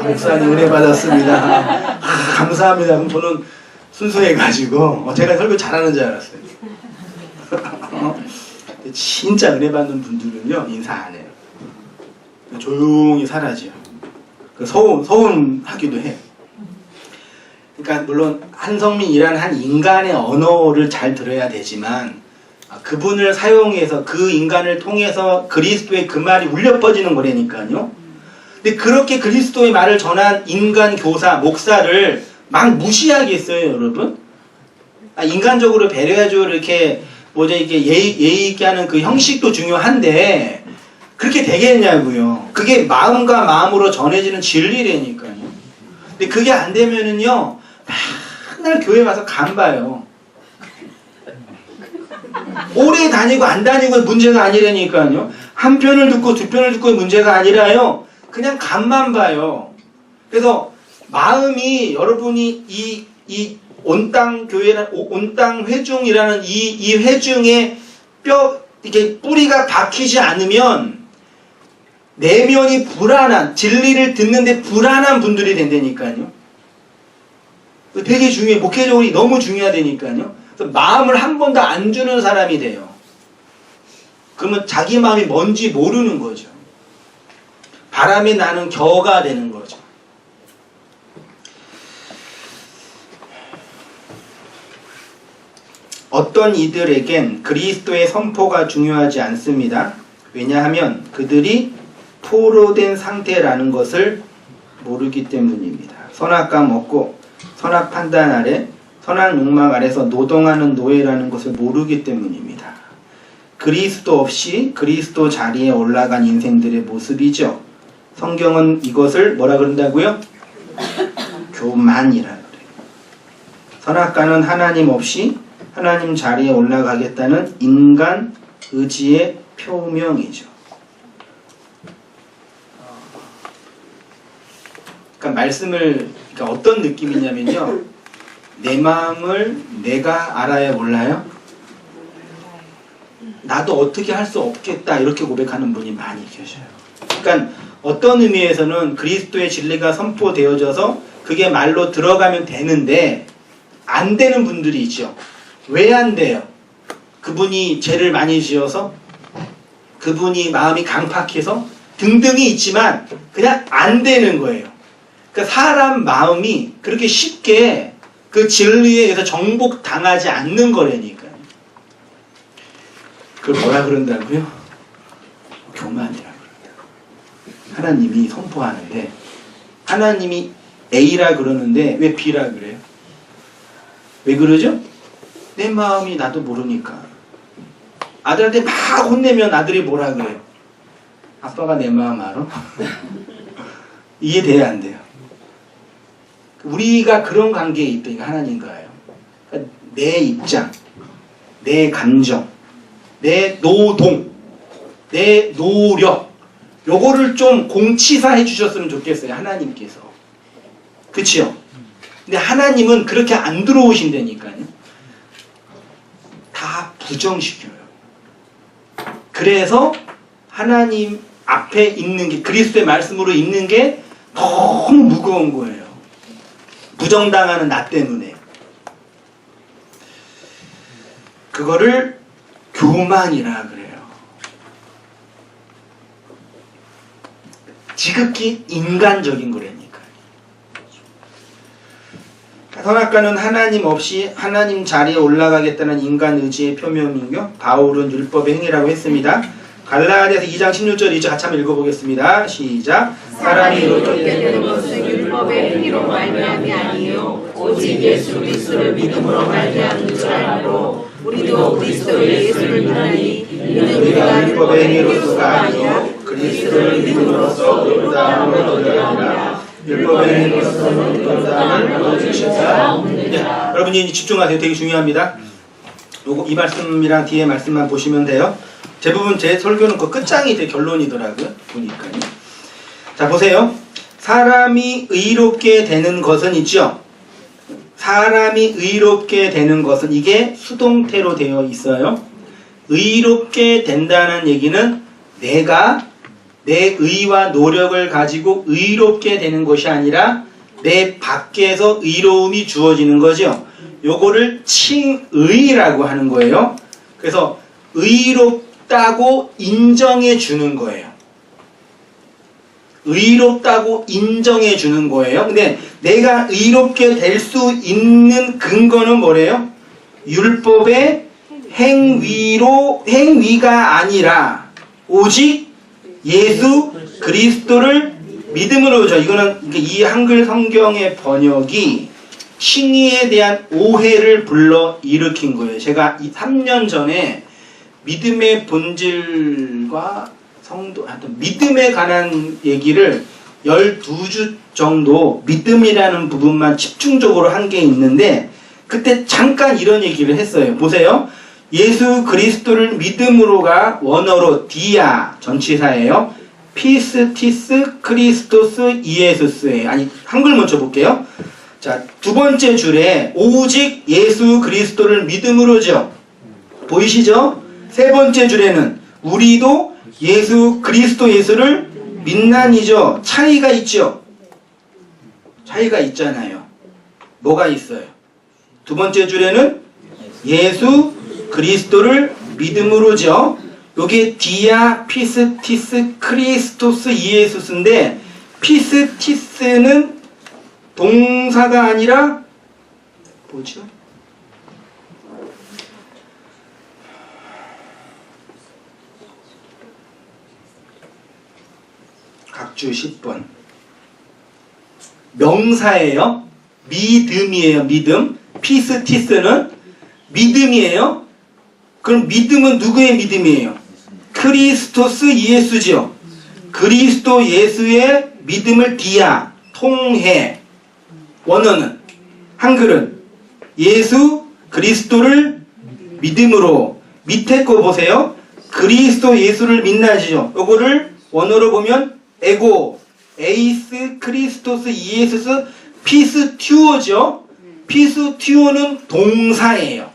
목사님 은혜 받았습니다. 감사합니다. 그럼 저는 순수해가지고 제가 설교 잘하는 줄 알았어요. 진짜 은혜 받는 분들은요 인사 안 해요. 조용히 사라져요. 서운하기도 해요. 그러니까 물론 한성민이라는 한 인간의 언어를 잘 들어야 되지만 그분을 사용해서 그 인간을 통해서 그리스도의 그 말이 울려 퍼지는 거라니까요. 근데 그렇게 그리스도의 말을 전한 인간 교사, 목사를 막 무시하겠어요, 여러분? 인간적으로 배려해줘 이렇게 이렇게 예의 있게 하는 그 형식도 중요한데 그렇게 되겠냐고요. 그게 마음과 마음으로 전해지는 진리라니까요. 근데 그게 안 되면은요, 맨날 교회 와서 간 봐요. 오래 다니고 안 다니고 문제가 아니라니까요. 한 편을 듣고 두 편을 듣고 문제가 아니라요. 그냥 간만 봐요. 그래서 마음이 여러분이 이 온땅 교회라 온땅 회중이라는 이 회중의 이게 뿌리가 박히지 않으면 내면이 불안한 진리를 듣는데 불안한 분들이 된다니까요. 되게 중요해. 목회적으로 너무 중요하다니까요. 그래서 마음을 한 번도 안 주는 사람이 돼요. 그러면 자기 마음이 뭔지 모르는 거죠. 바람이 나는 겨가 되는 거죠. 어떤 이들에겐 그리스도의 선포가 중요하지 않습니다. 왜냐하면 그들이 포로된 상태라는 것을 모르기 때문입니다. 선악감 없고 선악 판단 아래 선악 욕망 아래서 노동하는 노예라는 것을 모르기 때문입니다. 그리스도 없이 그리스도 자리에 올라간 인생들의 모습이죠. 성경은 이것을 뭐라 그런다고요? 교만이라 그래요. 선악과는 하나님 없이 하나님 자리에 올라가겠다는 인간 의지의 표명이죠. 그러니까 말씀을 그러니까 어떤 느낌이냐면요. 내 마음을 내가 알아야 몰라요? 나도 어떻게 할 수 없겠다 이렇게 고백하는 분이 많이 계셔요. 그러니까 어떤 의미에서는 그리스도의 진리가 선포되어져서 그게 말로 들어가면 되는데 안 되는 분들이 있죠. 왜 안 돼요? 그분이 죄를 많이 지어서? 그분이 마음이 강팍해서? 등등이 있지만 그냥 안 되는 거예요. 그러니까 사람 마음이 그렇게 쉽게 그 진리에 의해서 정복당하지 않는 거라니까요. 그걸 뭐라 그런다고요? 교만이라고 그런다고. 하나님이 선포하는데 하나님이 A라 그러는데 왜 B라 그래요? 왜 그러죠? 내 마음이 나도 모르니까. 아들한테 막 혼내면 아들이 뭐라 그래요? 아빠가 내 마음 알아? 이해돼야 안 돼요. 우리가 그런 관계에 있다니까 하나님과요. 그러니까 내 입장, 내 감정, 내 노동, 내 노력 요거를 좀 공치사 해주셨으면 좋겠어요. 하나님께서. 그치요? 근데 하나님은 그렇게 안 들어오신다니까요. 다 부정시켜요. 그래서 하나님 앞에 있는 게, 그리스도의 말씀으로 있는 게 너무 무거운 거예요. 부정당하는 나 때문에. 그거를 교만이라 그래요. 지극히 인간적인 거라니까요. 선악과는 하나님 없이 하나님 자리에 올라가겠다는 인간 의지의 표명이고요. 바울은 율법의 행위라고 했습니다. 갈라디아서 2장 16절 같이 한번 읽어보겠습니다. 시작. 사람이 의롭게 되는 것은 율법의 행위로 말미암이 아니요 오직 예수 그리스도를 믿음으로 말미암는 줄 알므로 우리도 그리스도 예수를 믿나니 이는 우리가 율법의 행위로서가 아니요 그리스도를 믿음으로써 의롭다함을 얻으려 하니라. 율법의 행위로서는 의롭다함을 얻을 수가 없느니라. 여러분이 집중하세요. 되게 중요합니다. 요거 이 말씀이랑 뒤에 말씀만 보시면 돼요. 대부분 제 설교는 그 끝장이 제 결론이더라고요. 보니까요. 자, 보세요. 사람이 의롭게 되는 것은 있죠. 사람이 의롭게 되는 것은 이게 수동태로 되어 있어요. 의롭게 된다는 얘기는 내가 내 의와 노력을 가지고 의롭게 되는 것이 아니라 내 밖에서 의로움이 주어지는 거죠. 요거를 칭의라고 하는 거예요. 그래서 의롭다고 인정해 주는 거예요. 의롭다고 인정해 주는 거예요. 근데 내가 의롭게 될 수 있는 근거는 뭐래요? 율법의 행위가 아니라 오직 예수 그리스도를 믿음으로죠. 이거는 이 한글 성경의 번역이 칭의에 대한 오해를 불러 일으킨 거예요. 제가 3년 전에 믿음의 본질과 성도, 하여튼 믿음에 관한 얘기를 12주 정도 믿음이라는 부분만 집중적으로 한 게 있는데 그때 잠깐 이런 얘기를 했어요. 보세요. 예수 그리스도를 믿음으로가 원어로 디아 전치사예요. 피스티스 크리스토스 이에수스예요. 아니 한글 먼저 볼게요. 자, 두 번째 줄에 오직 예수 그리스도를 믿음으로죠. 보이시죠? 세 번째 줄에는 우리도 예수 그리스도 예수를 믿나니죠. 차이가 있죠. 차이가 있잖아요. 뭐가 있어요? 두 번째 줄에는 예수 그리스도를 믿음으로죠. 요게 디아 피스티스 크리스토스 이에수스인데 피스티스는 동사가 아니라 뭐죠? 각주 10번 명사예요. 믿음이에요. 믿음. 피스티스는 믿음이에요. 그럼 믿음은 누구의 믿음이에요? 크리스토스 예수죠. 그리스도 예수의 믿음을 디아, 통해. 원어는 한글은 예수 그리스도를 믿음으로. 밑에 거 보세요. 그리스도 예수를 믿나지죠. 요거를 원어로 보면 에고, 에이스 크리스토스 이에수스 피스튜어죠. 피스튜어는 동사예요.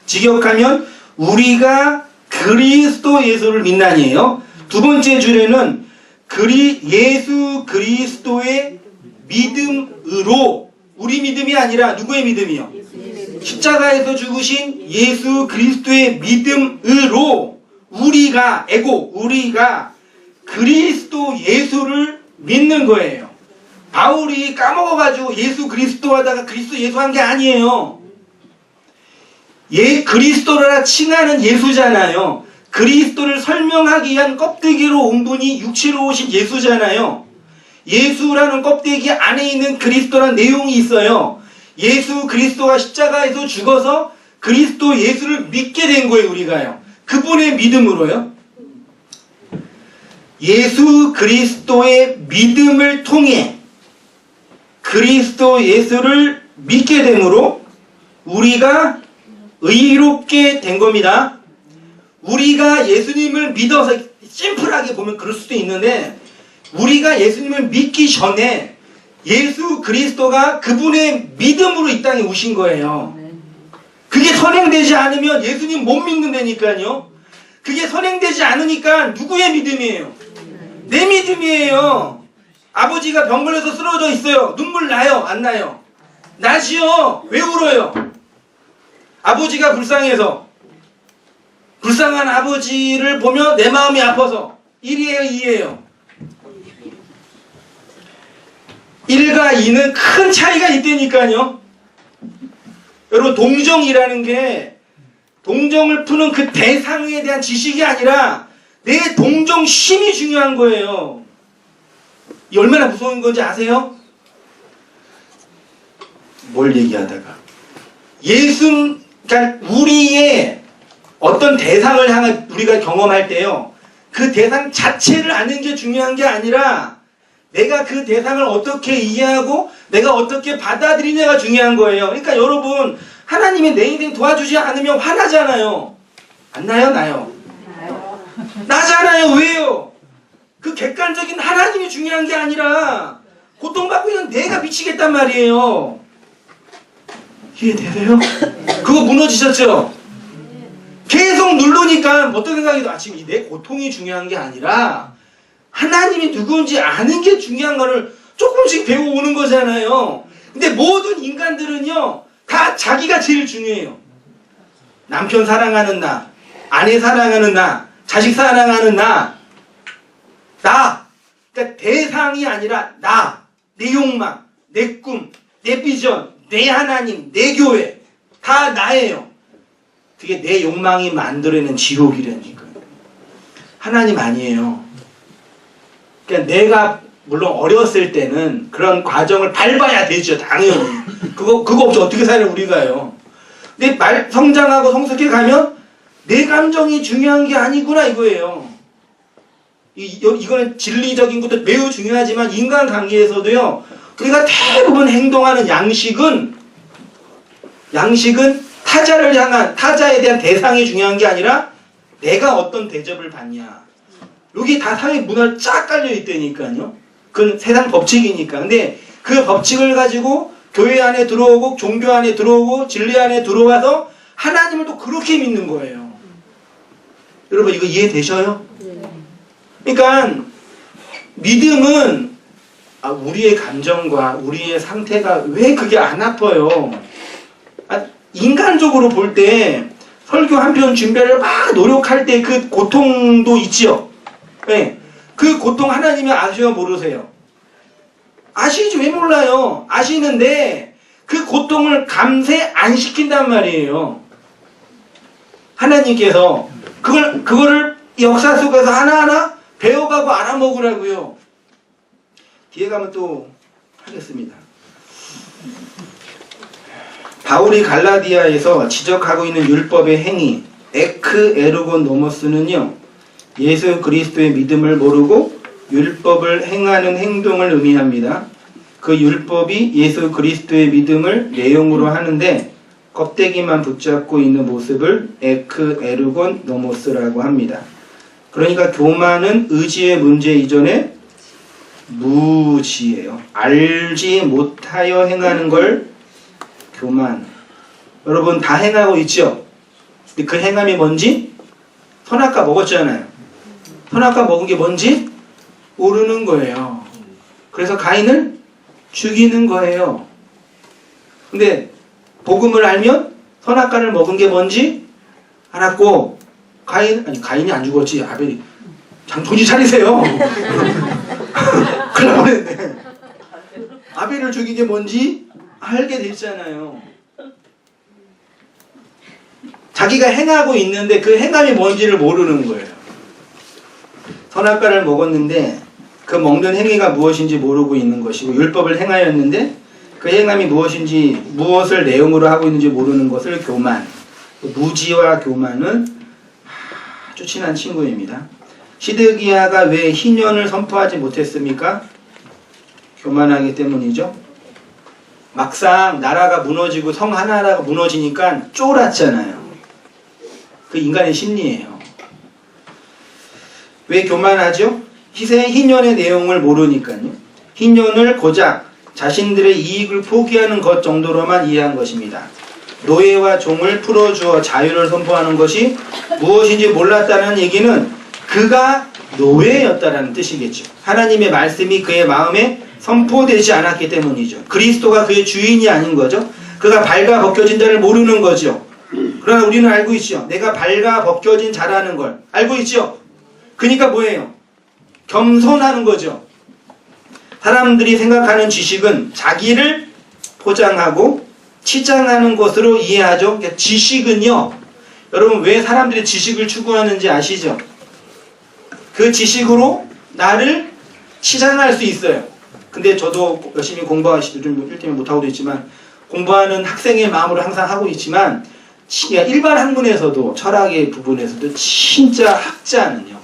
직역하면 우리가 그리스도 예수를 믿나니에요. 두 번째 줄에는 예수 그리스도의 믿음으로, 우리 믿음이 아니라 누구의 믿음이요? 십자가에서 죽으신 예수 그리스도의 믿음으로 우리가 그리스도 예수를 믿는 거예요. 바울이 까먹어가지고 예수 그리스도 하다가 그리스도 예수 한 게 아니에요. 그리스도라 칭하는 예수잖아요. 그리스도를 설명하기 위한 껍데기로 온 분이 육체로 오신 예수잖아요. 예수라는 껍데기 안에 있는 그리스도라는 내용이 있어요. 예수 그리스도가 십자가에서 죽어서 그리스도 예수를 믿게 된 거예요. 우리가요. 그분의 믿음으로요. 예수 그리스도의 믿음을 통해 그리스도 예수를 믿게 됨으로 우리가 의롭게 된 겁니다. 우리가 예수님을 믿어서 심플하게 보면 그럴 수도 있는데 우리가 예수님을 믿기 전에 예수 그리스도가 그분의 믿음으로 이 땅에 오신 거예요. 그게 선행되지 않으면 예수님 못 믿는다니까요. 그게 선행되지 않으니까 누구의 믿음이에요? 내 믿음이에요. 아버지가 병 걸려서 쓰러져 있어요. 눈물 나요? 안 나요? 나지요. 왜 울어요? 아버지가 불쌍해서. 불쌍한 아버지를 보며 내 마음이 아파서. 1이에요? 2예요? 1과 2는 큰 차이가 있다니까요. 여러분, 동정이라는 게 동정을 푸는 그 대상에 대한 지식이 아니라 내 동정심이 중요한 거예요. 이 얼마나 무서운 건지 아세요? 뭘 얘기하다가 그러니까 우리의 어떤 대상을 향해 우리가 경험할 때요, 그 대상 자체를 아는 게 중요한 게 아니라 내가 그 대상을 어떻게 이해하고 내가 어떻게 받아들이냐가 중요한 거예요. 그러니까 여러분, 하나님이 내 인생 도와주지 않으면 화나잖아요. 안 나요? 나요? 나잖아요. 왜요? 그 객관적인 하나님이 중요한 게 아니라 고통받고 있는 내가 미치겠단 말이에요. 이해되세요? 그거 무너지셨죠? 계속 누르니까 어떤 생각이 들어요? 지금 내 고통이 중요한 게 아니라 하나님이 누구인지 아는 게 중요한 거를 조금씩 배워오는 거잖아요. 근데 모든 인간들은요, 다 자기가 제일 중요해요. 남편 사랑하는 나, 아내 사랑하는 나, 자식 사랑하는 나. 그러니까 대상이 아니라 나, 내 욕망, 내 꿈, 내 비전, 내 하나님, 내 교회. 다 나예요. 그게 내 욕망이 만들어내는 지옥이라니까. 하나님 아니에요. 그러니까 내가 물론 어렸을 때는 그런 과정을 밟아야 되죠. 당연히. 그거 없이 어떻게 살아요, 우리가요. 근데 성장하고 성숙해 가면 내 감정이 중요한 게 아니구나 이거예요. 이거는 진리적인 것도 매우 중요하지만 인간관계에서도요, 우리가 대부분 행동하는 양식은 타자를 향한, 타자에 대한 대상이 중요한 게 아니라 내가 어떤 대접을 받냐. 여기 다 사회 문화를 쫙 깔려 있다니까요. 그건 세상 법칙이니까. 근데 그 법칙을 가지고 교회 안에 들어오고 종교 안에 들어오고 진리 안에 들어와서 하나님을 또 그렇게 믿는 거예요. 여러분, 이거 이해되셔요? 그러니까 믿음은 우리의 감정과 우리의 상태가 왜 그게 안 아파요? 인간적으로 볼 때 설교 한 편 준비를 막 노력할 때 그 고통도 있지요. 네. 그 고통 하나님이 아세요, 모르세요? 아시지, 왜 몰라요? 아시는데 그 고통을 감세 안 시킨단 말이에요. 하나님께서 그거를 역사 속에서 하나하나 배워가고 알아먹으라고요. 뒤에 가면 또 하겠습니다. 바울이 갈라디아에서 지적하고 있는 율법의 행위, 에크 에르곤 노모스는요, 예수 그리스도의 믿음을 모르고 율법을 행하는 행동을 의미합니다. 그 율법이 예수 그리스도의 믿음을 내용으로 하는데 껍데기만 붙잡고 있는 모습을 에크 에르곤 노모스라고 합니다. 그러니까 교만은 의지의 문제 이전에 무지예요. 알지 못하여 행하는 걸 교만. 여러분 다 행하고 있죠? 근데 그 행함이 뭔지? 선악과 먹었잖아요. 선악과 먹은 게 뭔지 모르는 거예요. 그래서 가인을 죽이는 거예요. 근데 복음을 알면 선악과를 먹은 게 뭔지 알았고, 가인이 안 죽었지. 아벨이. 정신 차리세요. 큰일 뻔했네. 아벨을 죽인 게 뭔지 알게 됐잖아요. 자기가 행하고 있는데 그 행함이 뭔지를 모르는 거예요. 선악과를 먹었는데 그 먹는 행위가 무엇인지 모르고 있는 것이고, 율법을 행하였는데 그 행함이 무엇인지, 무엇을 내용으로 하고 있는지 모르는 것을 교만. 무지와 교만은 아주 친한 친구입니다. 시드기야가 왜 희년을 선포하지 못했습니까? 교만하기 때문이죠. 막상 나라가 무너지고 성 하나가 무너지니까 쫄았잖아요. 그 인간의 심리예요. 왜 교만하죠? 희년의 내용을 모르니까요. 희년을 고작 자신들의 이익을 포기하는 것 정도로만 이해한 것입니다. 노예와 종을 풀어주어 자유를 선포하는 것이 무엇인지 몰랐다는 얘기는 그가 노예였다라는 뜻이겠죠. 하나님의 말씀이 그의 마음에 선포되지 않았기 때문이죠. 그리스도가 그의 주인이 아닌 거죠. 그가 발가 벗겨진 자를 모르는 거죠. 그러나 우리는 알고 있죠. 내가 발가 벗겨진 자라는 걸 알고 있죠. 그러니까 뭐예요? 겸손하는 거죠. 사람들이 생각하는 지식은 자기를 포장하고 치장하는 것으로 이해하죠. 그러니까 지식은요, 여러분 왜 사람들이 지식을 추구하는지 아시죠? 그 지식으로 나를 치장할 수 있어요. 근데 저도 열심히 공부하시도 좀 일 때문에 못하고도 있지만 공부하는 학생의 마음으로 항상 하고 있지만 일반 학문에서도 철학의 부분에서도 진짜 학자는요,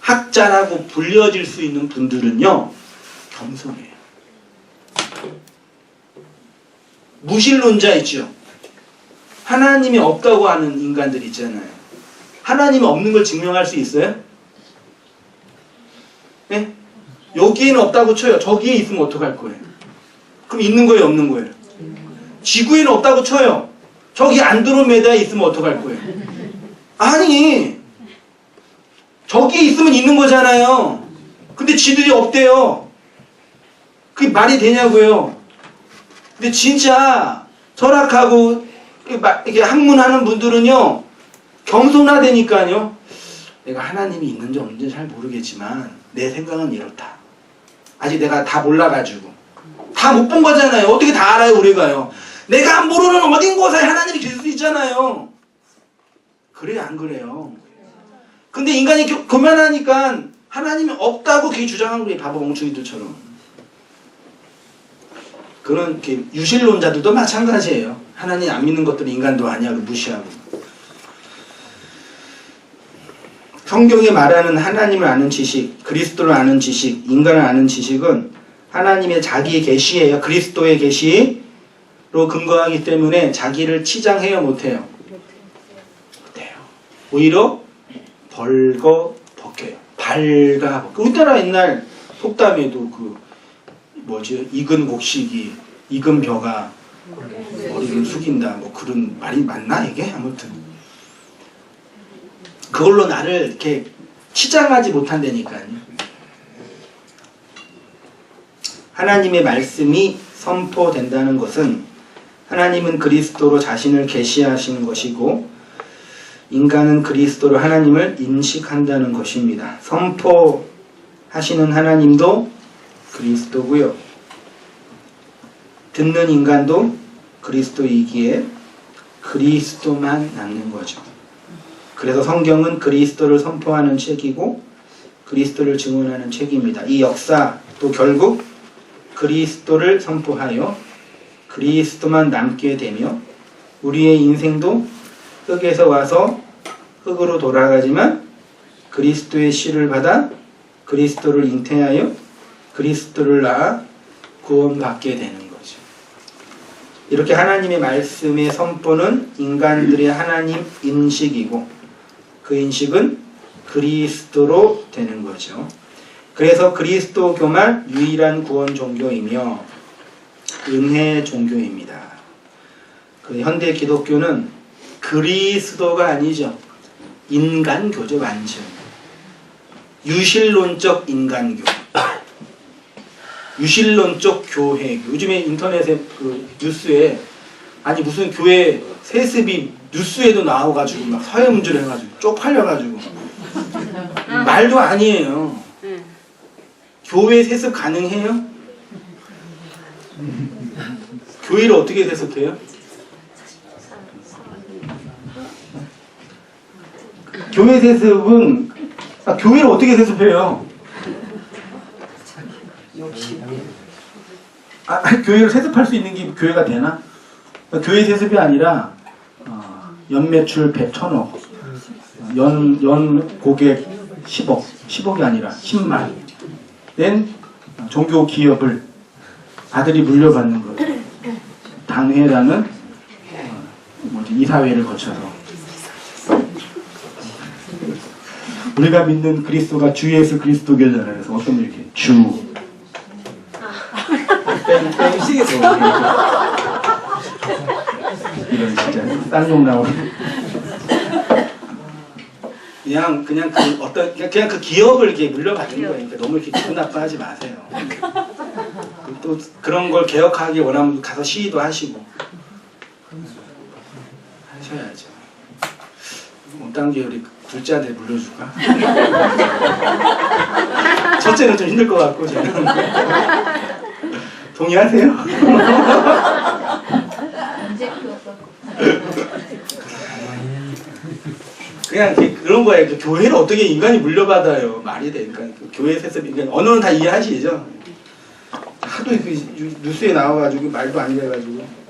학자라고 불려질 수 있는 분들은요 겸손해요. 무신론자 있죠. 하나님이 없다고 하는 인간들 있잖아요. 하나님이 없는 걸 증명할 수 있어요? 네? 여기에는 없다고 쳐요. 저기에 있으면 어떡할 거예요? 그럼 있는 거예요, 없는 거예요? 지구에는 없다고 쳐요. 저기 안드로메다에 있으면 어떡할 거예요? 아니, 저기에 있으면 있는 거잖아요. 근데 지들이 없대요. 그게 말이 되냐고요? 근데 진짜 철학하고 이렇게 학문하는 분들은요, 겸손하다니까요. 내가 하나님이 있는지 없는지 잘 모르겠지만 내 생각은 이렇다. 아직 내가 다 몰라가지고 다 못 본 거잖아요. 어떻게 다 알아요 우리가요. 내가 모르는 어딘 곳에 하나님이 계실 수 있잖아요. 그래요 안 그래요? 근데 인간이 교만하니까 하나님이 없다고 그게 주장하는 거예요. 바보 멍충이들처럼. 그런 유실론자들도 마찬가지예요. 하나님 안 믿는 것들은 인간도 아니야 그 무시하고. 성경이 말하는 하나님을 아는 지식, 그리스도를 아는 지식, 인간을 아는 지식은 하나님의 자기 계시예요. 그리스도의 계시로 근거하기 때문에 자기를 치장해요 못해요? 못해요. 오히려 벌거 벗겨요. 발가 벗겨. 우리나라 옛날 속담에도 익은 곡식이 익은 벼가 머리를 숙인다 뭐 그런 말이 맞나 이게? 아무튼 그걸로 나를 이렇게 치장하지 못한다니까요. 하나님의 말씀이 선포된다는 것은 하나님은 그리스도로 자신을 계시하시는 것이고 인간은 그리스도로 하나님을 인식한다는 것입니다. 선포하시는 하나님도 그리스도고요. 듣는 인간도 그리스도이기에 그리스도만 남는 거죠. 그래서 성경은 그리스도를 선포하는 책이고 그리스도를 증언하는 책입니다. 이 역사도 결국 그리스도를 선포하여 그리스도만 남게 되며 우리의 인생도 흙에서 와서 흙으로 돌아가지만 그리스도의 씨를 받아 그리스도를 잉태하여 그리스도를 낳아 구원받게 되는 거죠. 이렇게 하나님의 말씀의 선포는 인간들의 하나님 인식이고 그 인식은 그리스도로 되는 거죠. 그래서 그리스도교만 유일한 구원 종교이며 은혜 종교입니다. 그 현대 기독교는 그리스도가 아니죠. 인간교죠, 완전. 유실론적 인간교. 유실론적 교회교. 요즘에 인터넷에 그 뉴스에 아니 무슨 교회 세습이 뉴스에도 나와가지고 막 사회문제를 해가지고 쪽팔려가지고 말도 아니에요. 교회 세습 가능해요? 교회를 어떻게 세습해요? 교회 세습은 교회를 어떻게 세습해요? 교회를 세습할 수 있는 게 교회가 되나? 교회 세습이 아니라 연매출 100,000억, 연 고객 10억, 10억이 아니라 10만 낸 종교 기업을 아들이 물려받는 거예요. 당회라는 이사회를 거쳐서 우리가 믿는 그리스도가 주 예수 그리스도교잖아요. 그래서 어떤 이렇게 주 미치겠어. 이런 진짜 쌍욕 나오네. 그냥 그 어떤 그냥 그 기업을 이렇게 물려받는 거예요. 그러니까 너무 이렇게 기분 나빠하지 마세요. 또 그런 걸 개혁하기 원하면 가서 시위도 하시고 하셔야죠. 원단계 우리 둘째 아들 물려줄까? 첫째는 좀 힘들 것 같고 저는 동의하세요? 그냥 그런 거예요. 그 교회를 어떻게 인간이 물려받아요? 말이 돼. 그러니까 그 교회 세습이 그러니까 언어는 다 이해하시죠? 하도 그 뉴스에 나와가지고 말도 안 돼가지고.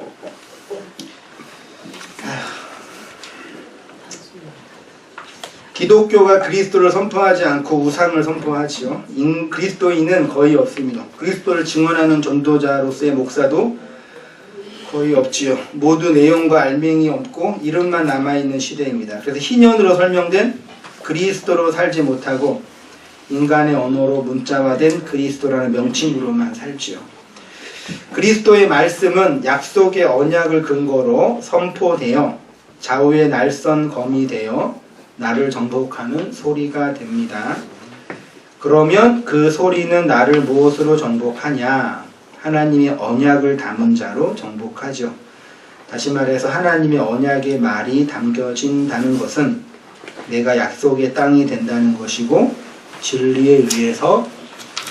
기독교가 그리스도를 선포하지 않고 우상을 선포하지요. 그리스도인은 거의 없습니다. 그리스도를 증언하는 전도자로서의 목사도 거의 없지요. 모두 내용과 알맹이 없고 이름만 남아있는 시대입니다. 그래서 희년으로 설명된 그리스도로 살지 못하고 인간의 언어로 문자화된 그리스도라는 명칭으로만 살지요. 그리스도의 말씀은 약속의 언약을 근거로 선포되어 좌우의 날선 검이 되어 나를 정복하는 소리가 됩니다. 그러면 그 소리는 나를 무엇으로 정복하냐? 하나님의 언약을 담은 자로 정복하죠. 다시 말해서 하나님의 언약의 말이 담겨진다는 것은 내가 약속의 땅이 된다는 것이고 진리에 의해서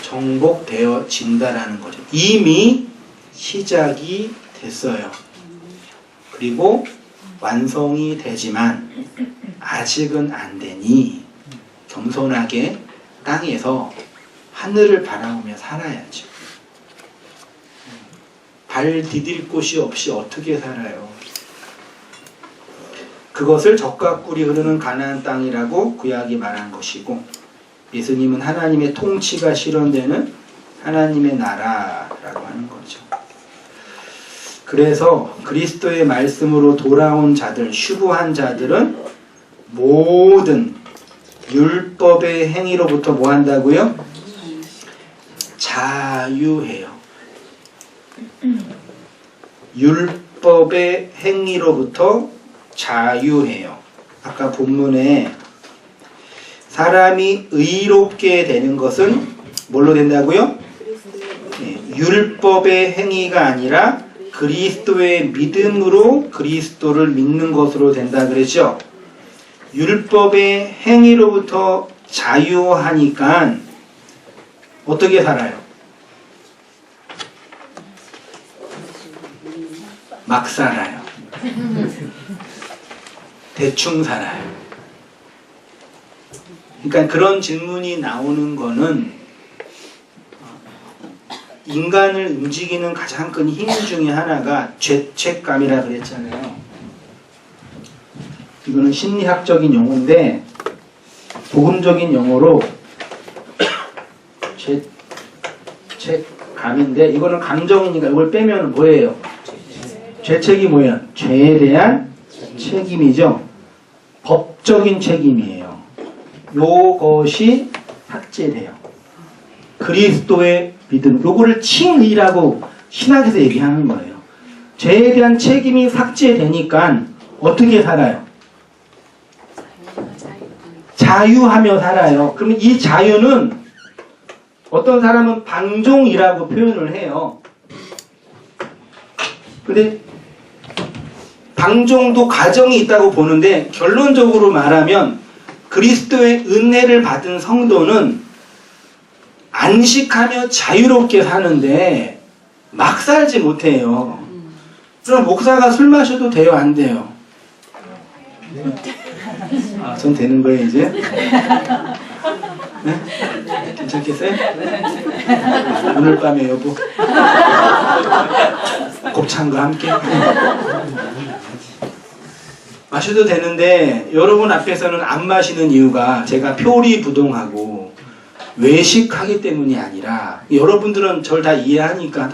정복되어진다라는 거죠. 이미 시작이 됐어요. 그리고 완성이 되지만 아직은 안 되니 겸손하게 땅에서 하늘을 바라보며 살아야죠. 발 디딜 곳이 없이 어떻게 살아요? 그것을 젖과 꿀이 흐르는 가나안 땅이라고 구약이 말한 것이고 예수님은 하나님의 통치가 실현되는 하나님의 나라라고 하는 거죠. 그래서 그리스도의 말씀으로 돌아온 자들, 휴부한 자들은 모든 율법의 행위로부터 뭐 한다고요? 자유해요. 율법의 행위로부터 자유해요. 아까 본문에 사람이 의롭게 되는 것은 뭘로 된다고요? 네, 율법의 행위가 아니라 그리스도의 믿음으로 그리스도를 믿는 것으로 된다 그랬죠. 율법의 행위로부터 자유하니까 어떻게 살아요? 막 살아요. 대충 살아요. 그러니까 그런 질문이 나오는 거는 인간을 움직이는 가장 큰 힘 중에 하나가 죄책감이라 그랬잖아요. 이거는 심리학적인 용어인데 복음적인 용어로 죄책감인데 이거는 감정이니까 이걸 빼면 뭐예요? 죄책이 뭐예요? 죄에 대한 책임이죠. 법적인 책임이에요. 요것이 삭제돼요. 그리스도의 믿음, 요거를 칭의라고 신학에서 얘기하는 거예요. 죄에 대한 책임이 삭제되니까 어떻게 살아요? 자유하며 살아요. 그러면 이 자유는 어떤 사람은 방종이라고 표현을 해요. 근데 방종도 과정이 있다고 보는데 결론적으로 말하면 그리스도의 은혜를 받은 성도는 안식하며 자유롭게 사는데 막 살지 못해요. 그럼 목사가 술 마셔도 돼요? 안 돼요? 아, 전 되는 거예요 이제? 네? 괜찮겠어요? 오늘 밤에 여보 곱창과 함께 마셔도 되는데 여러분 앞에서는 안 마시는 이유가 제가 표리부동하고 외식하기 때문이 아니라 여러분들은 절 다 이해하니까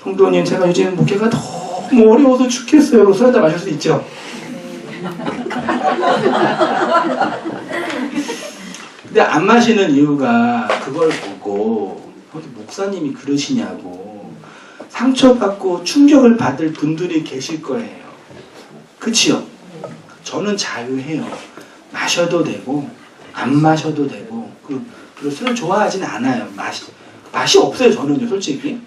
성도님 제가 요즘 목회가 너무 어려워서 죽겠어요. 술 한잔 마실 수 있죠? 근데 안 마시는 이유가 그걸 보고 목사님이 그러시냐고 상처받고 충격을 받을 분들이 계실 거예요. 그치요? 저는 자유해요. 마셔도 되고 안 마셔도 되고 그리고 술을 좋아하진 않아요. 맛이 없어요. 저는요, 솔직히.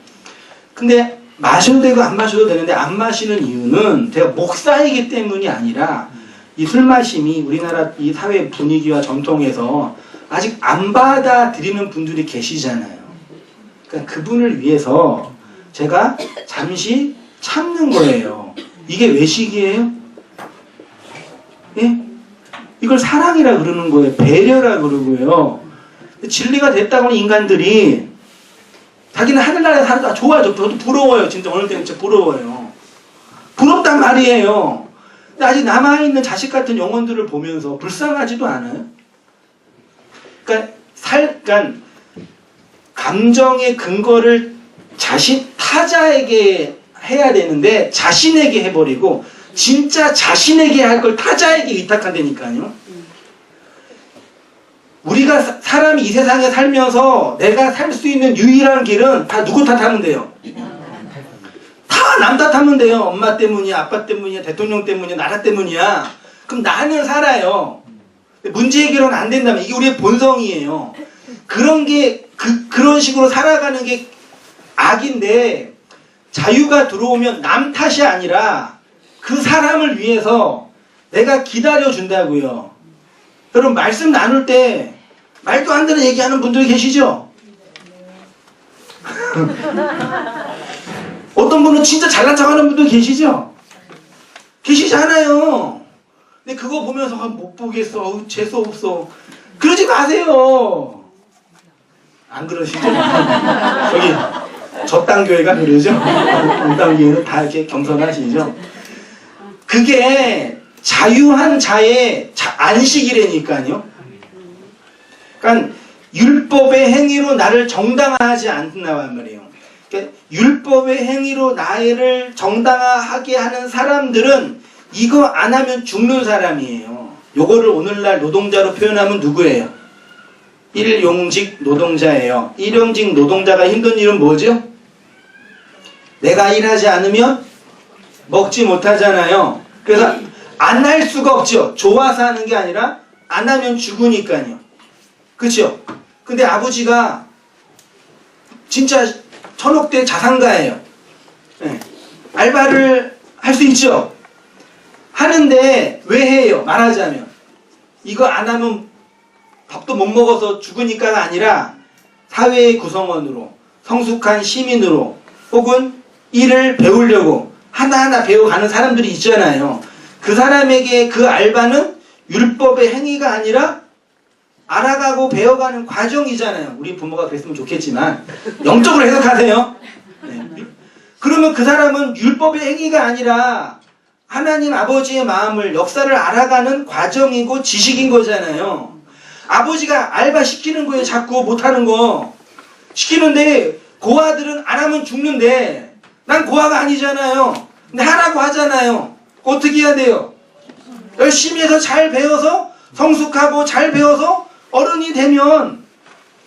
근데 마셔도 되고 안 마셔도 되는데 안 마시는 이유는 제가 목사이기 때문이 아니라 이 술 마심이 우리나라 이 사회 분위기와 전통에서 아직 안 받아들이는 분들이 계시잖아요. 그러니까 그분을 위해서 제가 잠시 참는 거예요. 이게 외식이에요? 예? 이걸 사랑이라 그러는 거예요. 배려라 그러고요. 진리가 됐다고는 인간들이 자기는 하늘나라에 살다 좋아요. 저도 부러워요. 진짜 어느 때는 진짜 부러워요. 부럽단 말이에요. 근데 아직 남아있는 자식 같은 영혼들을 보면서 불쌍하지도 않아요? 그러니까 감정의 근거를 타자에게 해야 되는데 자신에게 해버리고 진짜 자신에게 할 걸 타자에게 의탁한다니까요. 우리가 사람이 이 세상에 살면서 내가 살 수 있는 유일한 길은 다 누구 탓하면 돼요? 다 남 탓하면 돼요. 엄마 때문이야, 아빠 때문이야, 대통령 때문이야, 나라 때문이야. 그럼 나는 살아요. 문제 해결은 안 된다면 이게 우리의 본성이에요. 그런 식으로 살아가는 게 악인데 자유가 들어오면 남 탓이 아니라 그 사람을 위해서 내가 기다려준다고요. 여러분 말씀 나눌 때 말도 안 되는 얘기하는 분들 계시죠? 어떤 분은 진짜 잘난 척하는 분도 계시죠? 계시잖아요. 근데 그거 보면서 못 보겠어. 재수없어. 그러지 마세요. 안 그러시죠? 저기 저땅 교회가 그러죠? 우땅 교회는 다 이렇게 겸손하시죠? 그게 자유한 자의 안식이라니까요. 그러니까 율법의 행위로 나를 정당화하지 않는단 말이에요. 그러니까 율법의 행위로 나를 정당화하게 하는 사람들은 이거 안 하면 죽는 사람이에요. 요거를 오늘날 노동자로 표현하면 누구예요? 일용직 노동자예요. 일용직 노동자가 힘든 일은 뭐죠? 내가 일하지 않으면 먹지 못하잖아요. 그래서 안 할 수가 없죠. 좋아서 하는 게 아니라 안 하면 죽으니까요. 그렇죠? 근데 아버지가 진짜 천억대 자산가예요. 네. 알바를 할 수 있죠. 하는데 왜 해요? 말하자면 이거 안 하면 밥도 못 먹어서 죽으니까가 아니라 사회의 구성원으로 성숙한 시민으로 혹은 일을 배우려고 하나하나 배워가는 사람들이 있잖아요. 그 사람에게 그 알바는 율법의 행위가 아니라 알아가고 배워가는 과정이잖아요. 우리 부모가 그랬으면 좋겠지만 영적으로 해석하세요. 네. 그러면 그 사람은 율법의 행위가 아니라 하나님 아버지의 마음을 역사를 알아가는 과정이고 지식인 거잖아요. 아버지가 알바 시키는 거예요. 자꾸 못하는 거 시키는데 고아들은 안 하면 죽는데 난 고아가 아니잖아요. 근데 하라고 하잖아요. 어떻게 해야 돼요? 열심히 해서 잘 배워서 성숙하고 잘 배워서 어른이 되면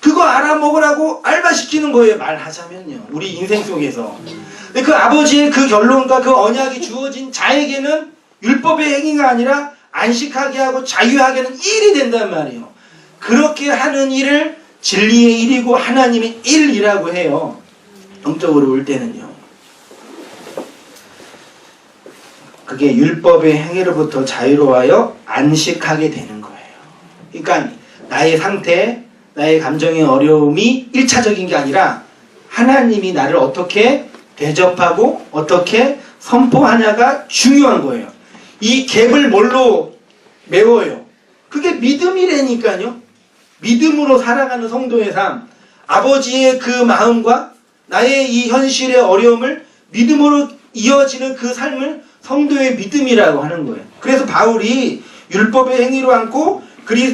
그거 알아먹으라고 알바시키는 거예요. 말하자면요. 우리 인생 속에서. 근데 그 아버지의 그 결론과 그 언약이 주어진 자에게는 율법의 행위가 아니라 안식하게 하고 자유하게는 일이 된단 말이에요. 그렇게 하는 일을 진리의 일이고 하나님의 일이라고 해요. 영적으로 볼 때는요. 그게 율법의 행위로부터 자유로워요 안식하게 되는 거예요. 그러니까 나의 상태, 나의 감정의 어려움이 1차적인 게 아니라 하나님이 나를 어떻게 대접하고 어떻게 선포하냐가 중요한 거예요. 이 갭을 뭘로 메워요? 그게 믿음이라니까요. 믿음으로 살아가는 성도의 삶, 아버지의 그 마음과 나의 이 현실의 어려움을 믿음으로 이어지는 그 삶을 성도의 믿음이라고 하는 거예요. 그래서 바울이 율법의 행위로 않고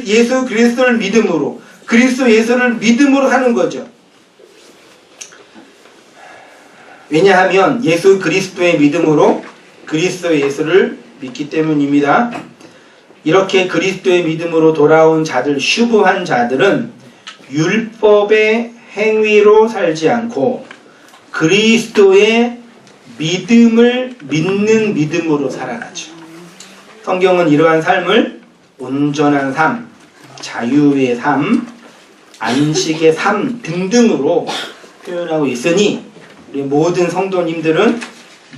예수 그리스도를 믿음으로, 그리스도 예수를 믿음으로 하는 거죠. 왜냐하면 예수 그리스도의 믿음으로 그리스도 예수를 믿기 때문입니다. 이렇게 그리스도의 믿음으로 돌아온 자들, 슈브한 자들은 율법의 행위로 살지 않고 그리스도의 믿음을 믿는 믿음으로 살아가죠. 성경은 이러한 삶을 온전한 삶, 자유의 삶, 안식의 삶 등등으로 표현하고 있으니 우리 모든 성도님들은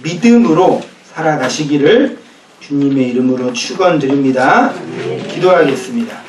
믿음으로 살아가시기를 주님의 이름으로 축원드립니다. 기도하겠습니다.